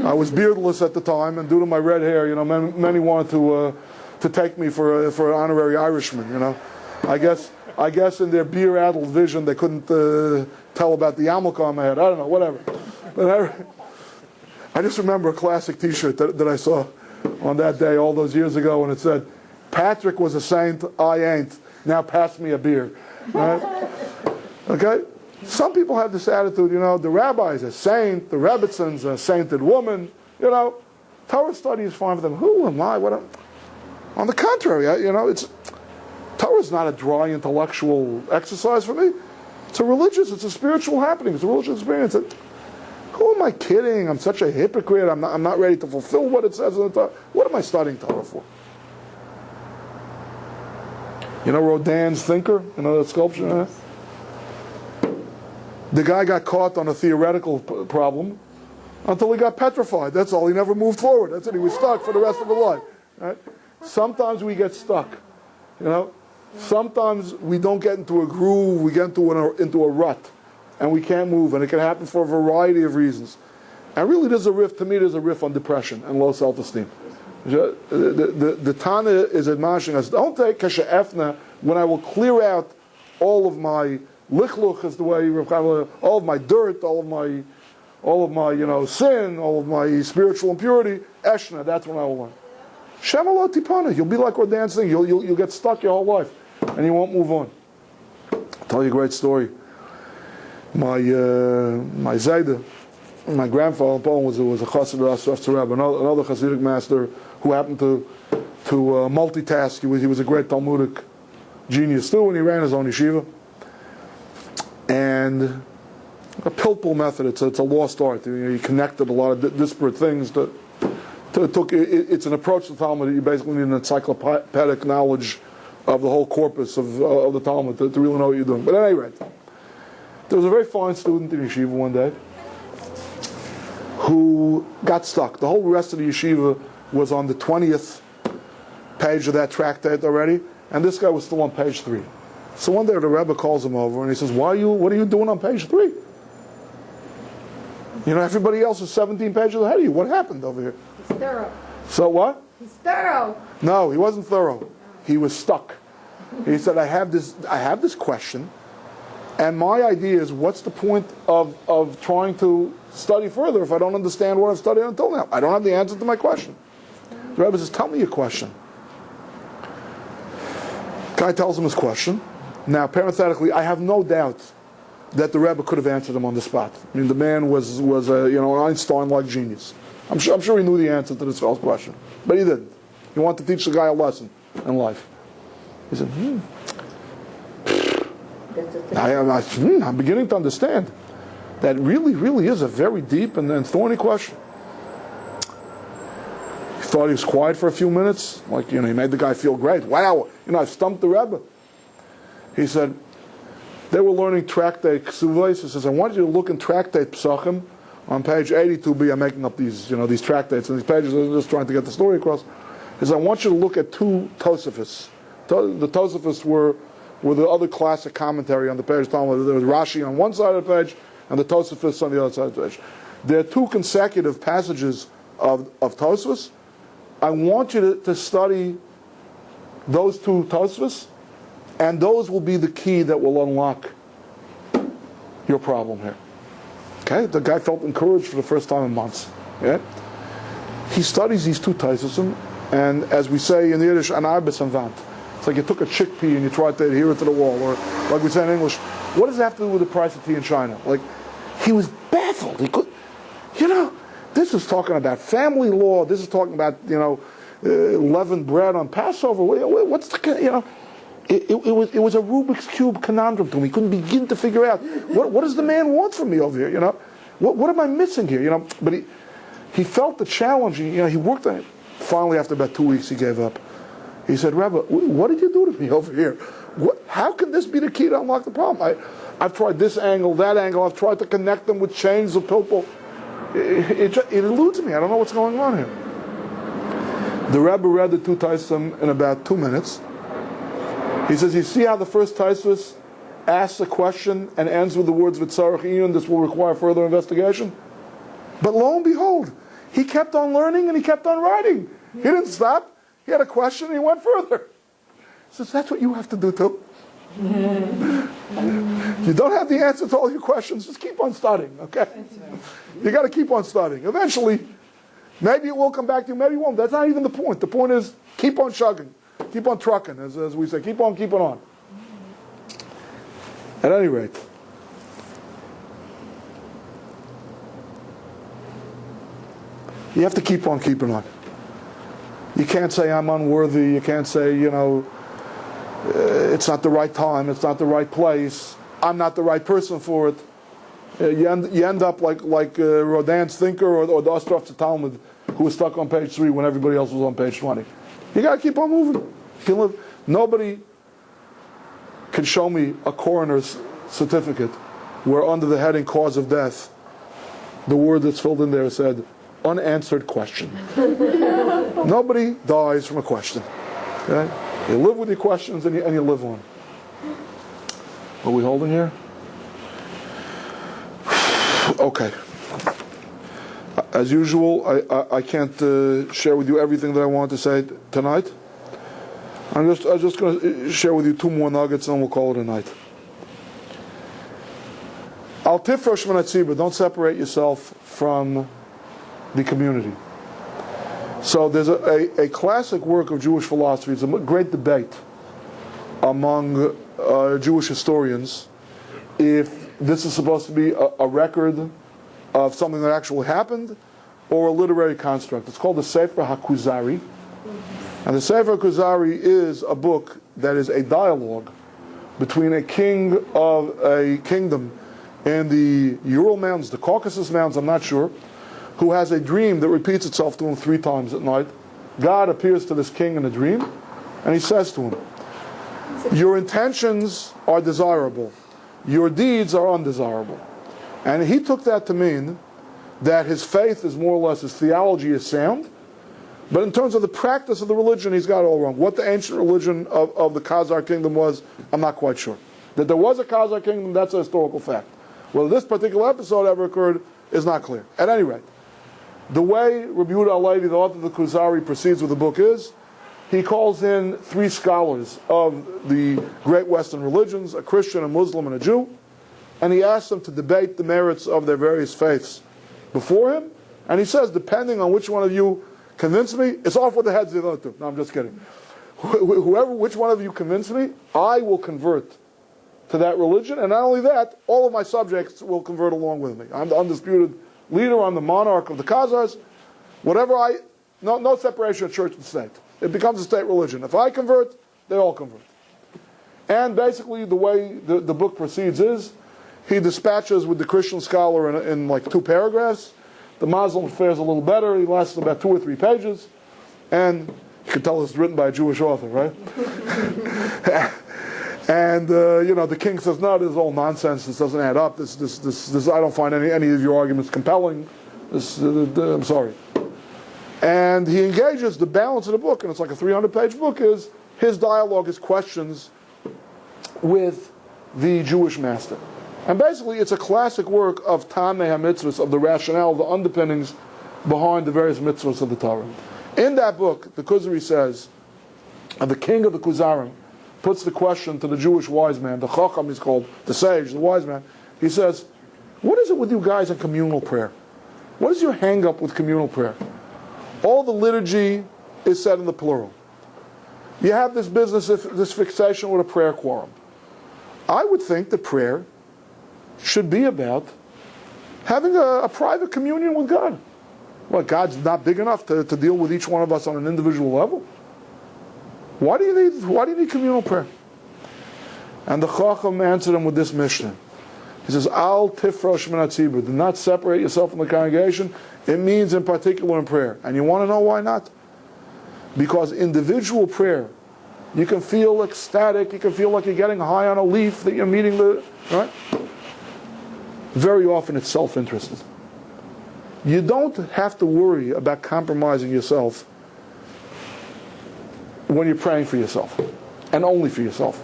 I was beardless at the time, and due to my red hair, you know, many wanted to take me for an honorary Irishman. You know, I guess in their beer-addled vision, they couldn't tell about the yarmulke on my head. I don't know, whatever. But I just remember a classic T-shirt that I saw on that day all those years ago, and it said, "Patrick was a saint, I ain't. Now pass me a beer." Right? Okay? Some people have this attitude, you know, the rabbi is a saint, the Rebbitzin's a sainted woman, you know. Torah study is fine for them. Who am I? On the contrary, Torah is not a dry intellectual exercise for me. It's a spiritual happening. It's a religious experience. Who am I kidding? I'm such a hypocrite. I'm not ready to fulfill what it says in the Torah. What am I studying Torah for? You know Rodin's Thinker? You know that sculpture? The guy got caught on a theoretical problem until he got petrified. That's all. He never moved forward. That's it. He was stuck for the rest of his life. Right? Sometimes we get stuck. You know? Sometimes we don't get into a groove. We get into a rut. And we can't move. And it can happen for a variety of reasons. And really there's a riff on depression and low self-esteem. The Tana is admonishing us, don't take kasha efna when I will clear out all of my lichluch, is the way all of my dirt, all of my sin, all of my spiritual impurity. Eshna, that's when I will learn. Shemalot tipana, you'll be like Rodin's thing. You'll get stuck your whole life, and you won't move on. I'll tell you a great story. My Zayda, my grandfather in Poland was a chassid of Rabbi, another Hasidic master who happened to multitask. He was a great Talmudic genius too, and he ran his own yeshiva. And a pilpul method, it's a lost art. He connected a lot of disparate things. It's an approach to Talmud that you basically need an encyclopedic knowledge of the whole corpus of the Talmud to really know what you're doing. But at any rate, there was a very fine student in yeshiva one day who got stuck. The whole rest of the yeshiva was on the 20th page of that tractate already, and this guy was still on page 3. So one day the Rebbe calls him over and he says, what are you doing on page 3? You know, everybody else is 17 pages ahead of you. What happened over here? He's thorough. So what? He's thorough. No, he wasn't thorough. He was stuck. He said, I have this question, and my idea is, what's the point of trying to study further if I don't understand what I've studied until now? I don't have the answer to my question. The Rebbe says, tell me your question. Guy tells him his question. Now, parenthetically, I have no doubt that the Rebbe could have answered him on the spot. I mean, the man was an Einstein-like genius. I'm sure he knew the answer to this fellow's question, but he didn't. He wanted to teach the guy a lesson in life. He said, I'm beginning to understand. That really, really is a very deep and thorny question. He thought he was quiet for a few minutes. He made the guy feel great. Wow, I've stumped the Rebbe. He said, they were learning tractate Ksuvos. He says, I want you to look in tractate Psachim on page 82b. I'm making up these tractates and these pages. I'm just trying to get the story across. He says, I want you to look at 2 Tosafos. The Tosafos were the other classic commentary on the page. There was Rashi on one side of the page and the Tosafos on the other side of the page. There are 2 consecutive passages of Tosafos. I want you to study those 2 Tosafos, and those will be the key that will unlock your problem here. Okay? The guy felt encouraged for the first time in months. Okay? He studies these 2 Tosafos, and as we say in Yiddish, an arbes and vant. It's like you took a chickpea and you tried to adhere it to the wall, or like we say in English, what does it have to do with the price of tea in China? He was baffled. He could, this is talking about family law. This is talking about, leavened bread on Passover. What's the, it was a Rubik's Cube conundrum to him. He couldn't begin to figure out, what does the man want from me over here, What am I missing here, But he felt the challenge. He worked on it. Finally, after about 2 weeks, he gave up. He said, Rabbi, what did you do to me over here? How can this be the key to unlock the problem? I've tried this angle, that angle. I've tried to connect them with chains of pilpul. It eludes me. I don't know what's going on here. The Rabbi read the two Taisim in about 2 minutes. He says, you see how the first Taisus asks a question and ends with the words V'tzarech iyun, this will require further investigation? But lo and behold, he kept on learning and he kept on writing. He didn't stop. He had a question and he went further. He says, that's what you have to do too. You don't have the answer to all your questions, just keep on studying, okay? You got to keep on studying. Eventually, maybe it will come back to you, maybe it won't. That's not even the point. The point is, keep on chugging. Keep on trucking, as we say. Keep on keeping on. At any rate, you have to keep on keeping on. You can't say I'm unworthy. You can't say, it's not the right time, it's not the right place, I'm not the right person for it. You end up like Rodin's Thinker or the Ostrov's Talmud, who was stuck on page 3 when everybody else was on page 20. You got to keep on moving. Nobody can show me a coroner's certificate where under the heading cause of death, the word that's filled in there said, unanswered question. Nobody dies from a question. Okay? You live with your questions and you live on. Are we holding here? Okay. As usual, I can't share with you everything that I want to say tonight. I'm just going to share with you 2 more nuggets and we'll call it a night. Al tifrosh min hatzibur, don't separate yourself from the community. So there's a classic work of Jewish philosophy. It's a great debate among Jewish historians if this is supposed to be a record of something that actually happened or a literary construct. It's called the Sefer HaKuzari. And the Sefer HaKuzari is a book that is a dialogue between a king of a kingdom in the Ural Mountains, the Caucasus Mountains, I'm not sure, who has a dream that repeats itself to him 3 times at night. God appears to this king in a dream, and he says to him, your intentions are desirable, your deeds are undesirable. And he took that to mean that his faith is more or less, his theology is sound, but in terms of the practice of the religion, he's got it all wrong. What the ancient religion of the Khazar kingdom was, I'm not quite sure. That there was a Khazar kingdom, that's a historical fact. Whether this particular episode ever occurred is not clear. At any rate, the way Rabbi Yehuda Halevi, the author of the Kuzari, proceeds with the book is, he calls in 3 scholars of the great Western religions, a Christian, a Muslim, and a Jew, and he asks them to debate the merits of their various faiths before him, and he says, depending on which one of you convince me, it's off with the heads of the other 2. No, I'm just kidding. Which one of you convince me, I will convert to that religion, and not only that, all of my subjects will convert along with me. I'm the undisputed leader, I'm the monarch of the Khazars. No separation of church and state. It becomes a state religion. If I convert, they all convert. And basically the way the book proceeds is, he dispatches with the Christian scholar in like 2 paragraphs. The Muslim fares a little better. He lasts about 2 or 3 pages. And you can tell it's written by a Jewish author, right? And the king says, no, this is all nonsense. This doesn't add up. This I don't find any of your arguments compelling. I'm sorry. And he engages the balance of the book, and it's like a 300-page book, is his dialogue, his questions with the Jewish master. And basically, it's a classic work of Tamei HaMitzvahs, of the rationale, the underpinnings behind the various mitzvahs of the Torah. In that book, the Kuzari says, and the king of the Kuzarim puts the question to the Jewish wise man, the Chacham is called, the sage, the wise man. He says, what is it with you guys in communal prayer? What is your hang-up with communal prayer? All the liturgy is said in the plural. You have this business, this fixation with a prayer quorum. I would think that prayer should be about having a private communion with God. Well, God's not big enough to deal with each one of us on an individual level. Why do you need communal prayer? And the Chacham answered him with this Mishnah. He says, Al tifrosh min hatzibur, do not separate yourself from the congregation. It means in particular in prayer. And you want to know why not? Because individual prayer, you can feel ecstatic, you can feel like you're getting high on a leaf, that you're meeting the, right? Very often it's self-interested. You don't have to worry about compromising yourself when you're praying for yourself, and only for yourself.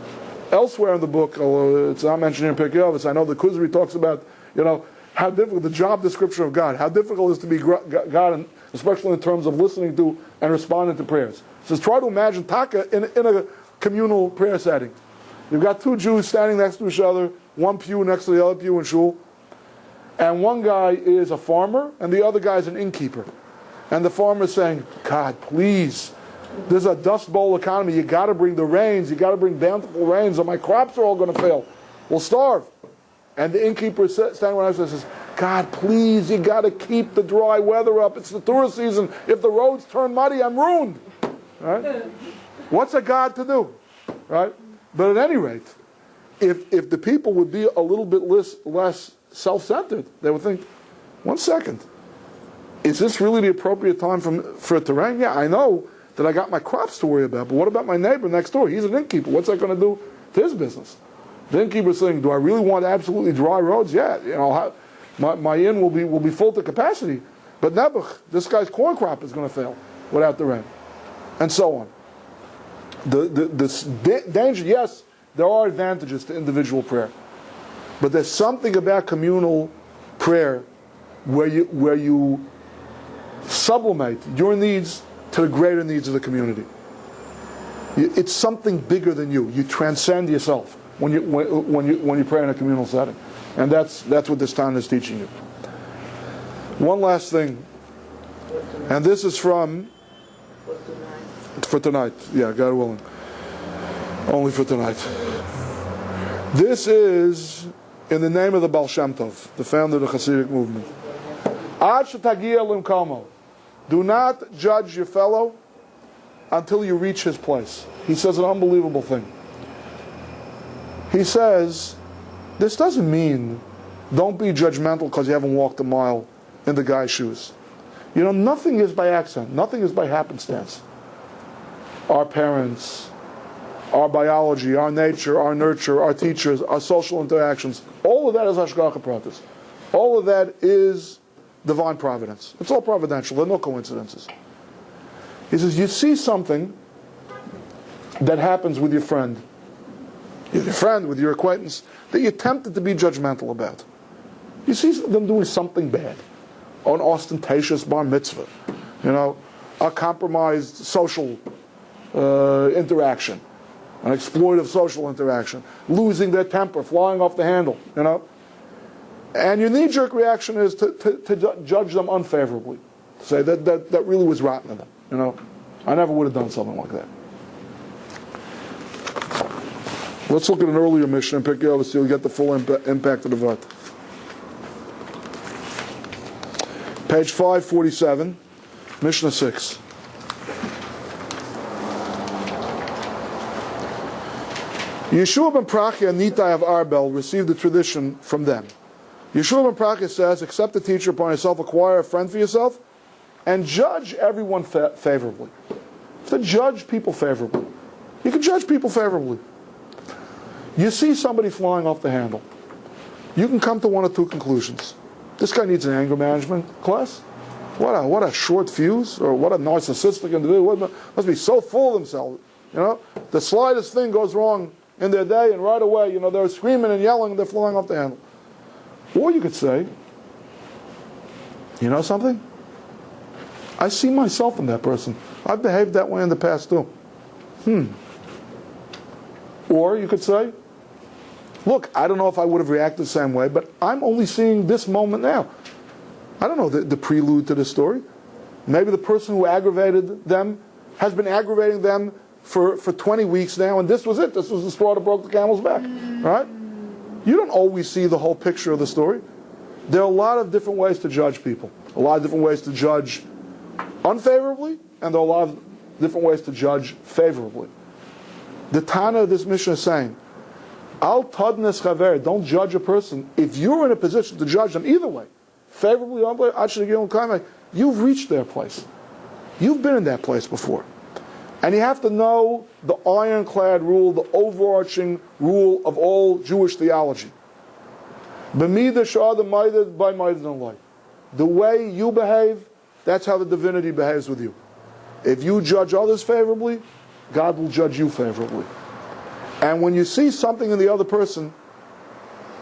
Elsewhere in the book, although it's not mentioned in Pirkei Avos, I know the Kuzari talks about, how difficult, the job description of God, how difficult it is to be God, and especially in terms of listening to and responding to prayers. He says, try to imagine Taka in a communal prayer setting. You've got two Jews standing next to each other, one pew next to the other pew in shul, and one guy is a farmer, and the other guy is an innkeeper. And the farmer is saying, God, please, there's a Dust Bowl economy, you got to bring the rains, you got to bring bountiful rains, or my crops are all going to fail. We'll starve. And the innkeeper is standing right next to us and says, God, please, you got to keep the dry weather up. It's the tourist season. If the roads turn muddy, I'm ruined. Right? What's a God to do? Right? But at any rate, if the people would be a little bit less self-centered, they would think, 1 second, is this really the appropriate time for it to rain? Yeah, I know that I got my crops to worry about, but what about my neighbor next door? He's an innkeeper. What's that going to do to his business? The innkeeper's saying, do I really want absolutely dry roads? Yeah, my inn will be full to capacity, but Nebuch, this guy's corn crop is going to fail without the rain, and so on. The danger, yes, there are advantages to individual prayer, but there's something about communal prayer where you sublimate your needs to the greater needs of the community. It's something bigger than you. You transcend yourself when you pray in a communal setting, and that's what this Tana is teaching you. One last thing, and this is from for tonight. Yeah, God willing, only for tonight. This is in the name of the Baal Shem Tov, the founder of the Hasidic movement. Ad shetagia limkomo. Do not judge your fellow until you reach his place. He says an unbelievable thing. He says, this doesn't mean don't be judgmental because you haven't walked a mile in the guy's shoes. Nothing is by accident. Nothing is by happenstance. Our parents, our biology, our nature, our nurture, our teachers, our social interactions, all of that is hashgacha pratis. All of that is divine providence. It's all providential. There are no coincidences. He says, you see something that happens with your friend, with your acquaintance, that you're tempted to be judgmental about. You see them doing something bad, or an ostentatious bar mitzvah, a compromised social interaction, an exploitive social interaction, losing their temper, flying off the handle, And your knee-jerk reaction is to judge them unfavorably, to say that really was rotten of them. I never would have done something like that. Let's look at an earlier mission in Pirkei Avos so you'll get the full impact of the Vat. Page 547, Mishnah 6. Yeshua ben Prachia and Nitai of Arbel received the tradition from them. Yeshua ben Prachia says, accept the teacher upon yourself, acquire a friend for yourself, and judge everyone favorably. To judge people favorably. You can judge people favorably. You see somebody flying off the handle. You can come to one of two conclusions. This guy needs an anger management class. What a short fuse, or what a narcissistic individual. Must be so full of themselves. The slightest thing goes wrong in their day, and right away, they're screaming and yelling, and they're flying off the handle. Or you could say, you know something? I see myself in that person. I've behaved that way in the past too. Or you could say, look, I don't know if I would have reacted the same way, but I'm only seeing this moment now. I don't know the prelude to the story. Maybe the person who aggravated them has been aggravating them for 20 weeks now, and this was it. This was the straw that broke the camel's back. Right? You don't always see the whole picture of the story. There are a lot of different ways to judge people. A lot of different ways to judge unfavorably, and there are a lot of different ways to judge favorably. The Tana of this mission is saying, Al tadnes chaver, don't judge a person. If you're in a position to judge them either way, favorably or unfavorably, you've reached their place. You've been in that place before. And you have to know the ironclad rule, the overarching rule of all Jewish theology. The way you behave, that's how the divinity behaves with you. If you judge others favorably, God will judge you favorably. And when you see something in the other person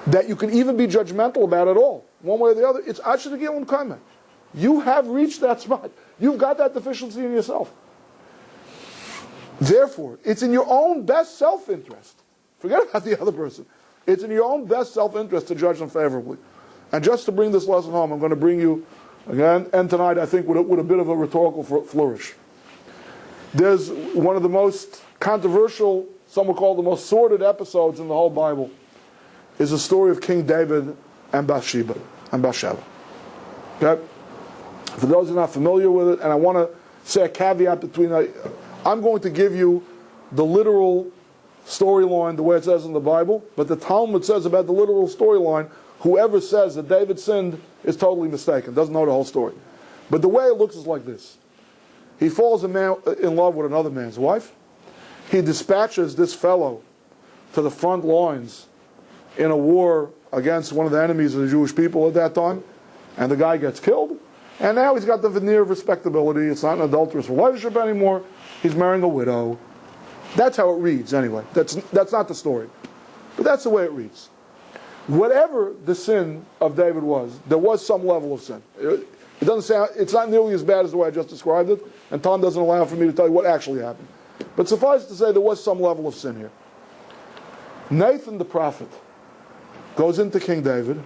that you can even be judgmental about at all, one way or the other, it's actually Gilum Kaimah. You have reached that spot. You've got that deficiency in yourself. Therefore, it's in your own best self-interest. Forget about the other person. It's in your own best self-interest to judge them favorably. And just to bring this lesson home, I'm going to bring you, again, and tonight I think with a bit of a rhetorical flourish. There's one of the most controversial, some would call the most sordid episodes in the whole Bible, is the story of King David and Bathsheba. Okay? For those who are not familiar with it, and I want to say a caveat between, I'm going to give you the literal storyline the way it says in the Bible, but the Talmud says about the literal storyline, whoever says that David sinned is totally mistaken, doesn't know the whole story. But the way it looks is like this. He falls in love with another man's wife. He dispatches this fellow to the front lines in a war against one of the enemies of the Jewish people at that time, and the guy gets killed. And now he's got the veneer of respectability. It's not an adulterous relationship anymore. He's marrying a widow. That's how it reads, anyway. That's not the story. But that's the way it reads. Whatever the sin of David was, there was some level of sin. It doesn't sound, it's not nearly as bad as the way I just described it, and Tom doesn't allow for me to tell you what actually happened. But suffice to say, there was some level of sin here. Nathan the prophet goes into King David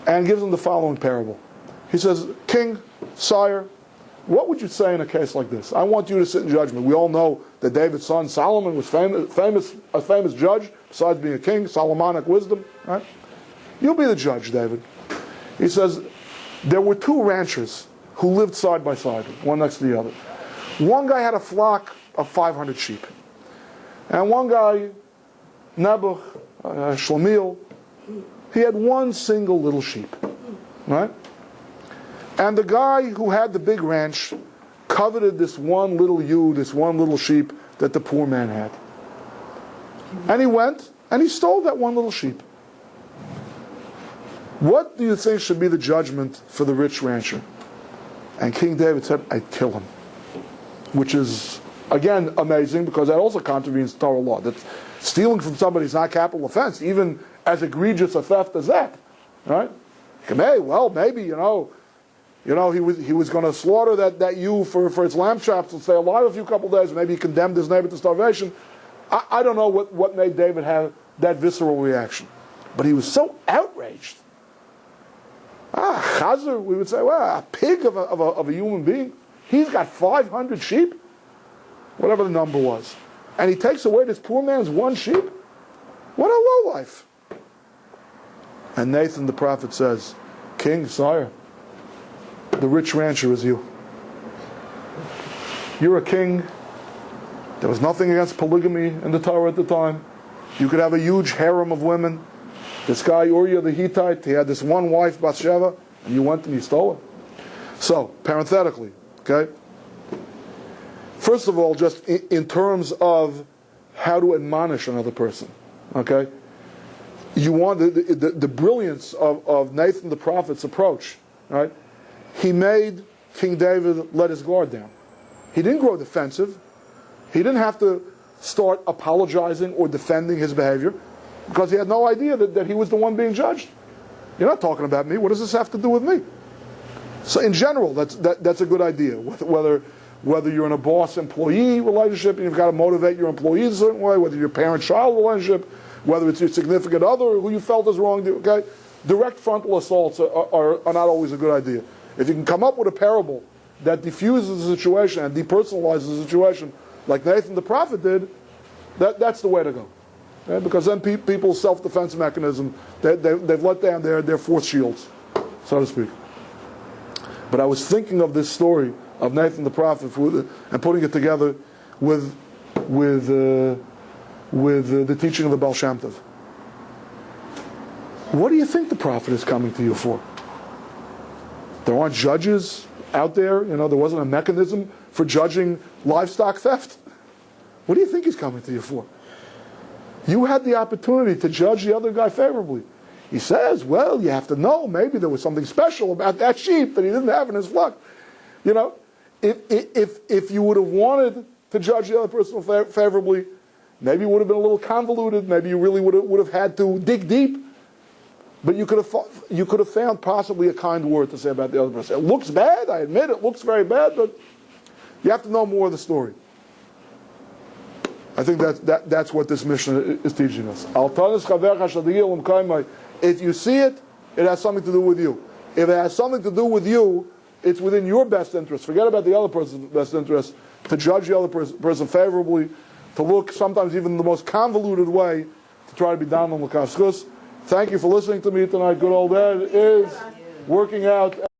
and gives him the following parable. He says, King, sire, what would you say in a case like this? I want you to sit in judgment. We all know that David's son Solomon was a famous judge, besides being a king, Solomonic wisdom. Right? You'll be the judge, David. He says, there were two ranchers who lived side by side, one next to the other. One guy had a flock of 500 sheep. And one guy, Nebuch, Shlemiel, he had one single little sheep. Right? And the guy who had the big ranch coveted this one little ewe, this one little sheep that the poor man had. And he went and he stole that one little sheep. What do you think should be the judgment for the rich rancher? And King David said, I'd kill him. Which is, again, amazing, because that also contravenes Torah law. That stealing from somebody is not a capital offense, even as egregious a theft as that. Right? Hey, well, maybe, he was going to slaughter that ewe for its lamb chops and stay alive a few couple days. Maybe he condemned his neighbor to starvation. I don't know what made David have that visceral reaction. But he was so outraged. Chazar, we would say, well, a pig of a human being. He's got 500 sheep, whatever the number was. And he takes away this poor man's one sheep? What a lowlife. And Nathan the prophet says, King, sire, the rich rancher is you. You're a king. There was nothing against polygamy in the Torah at the time. You could have a huge harem of women. This guy, Uriah the Hittite, he had this one wife, Bathsheba, and you went and you stole her. So, parenthetically, okay? First of all, just in terms of how to admonish another person, okay? You want the brilliance of Nathan the prophet's approach, right? He made King David let his guard down. He didn't grow defensive. He didn't have to start apologizing or defending his behavior, because he had no idea that he was the one being judged. You're not talking about me. What does this have to do with me? So in general, that's a good idea. Whether you're in a boss-employee relationship and you've got to motivate your employees a certain way, whether you're a parent-child relationship, whether it's your significant other who you felt is wrong, okay? Direct frontal assaults are not always a good idea. If you can come up with a parable that diffuses the situation and depersonalizes the situation, like Nathan the prophet did, that's the way to go. Okay? Because then people's self-defense mechanism, they've let down their force shields, so to speak. But I was thinking of this story of Nathan the prophet and putting it together with the teaching of the Baal Shem Tov. What do you think the prophet is coming to you for? There aren't judges out there. There wasn't a mechanism for judging livestock theft? What do you think he's coming to you for? You had the opportunity to judge the other guy favorably. He says, well, you have to know, maybe there was something special about that sheep that he didn't have in his flock. You know, if you would have wanted to judge the other person favorably, maybe it would have been a little convoluted, maybe you really would have had to dig deep, but you could have found possibly a kind word to say about the other person. It looks bad, I admit it looks very bad, but you have to know more of the story. I think that's what this Mishnah is teaching us. If you see it, it has something to do with you. If it has something to do with you, it's within your best interest. Forget about the other person's best interest. To judge the other person favorably, to look sometimes even in the most convoluted way, to try to be down on the kaskus. Thank you for listening to me tonight. Good old Ed is working out.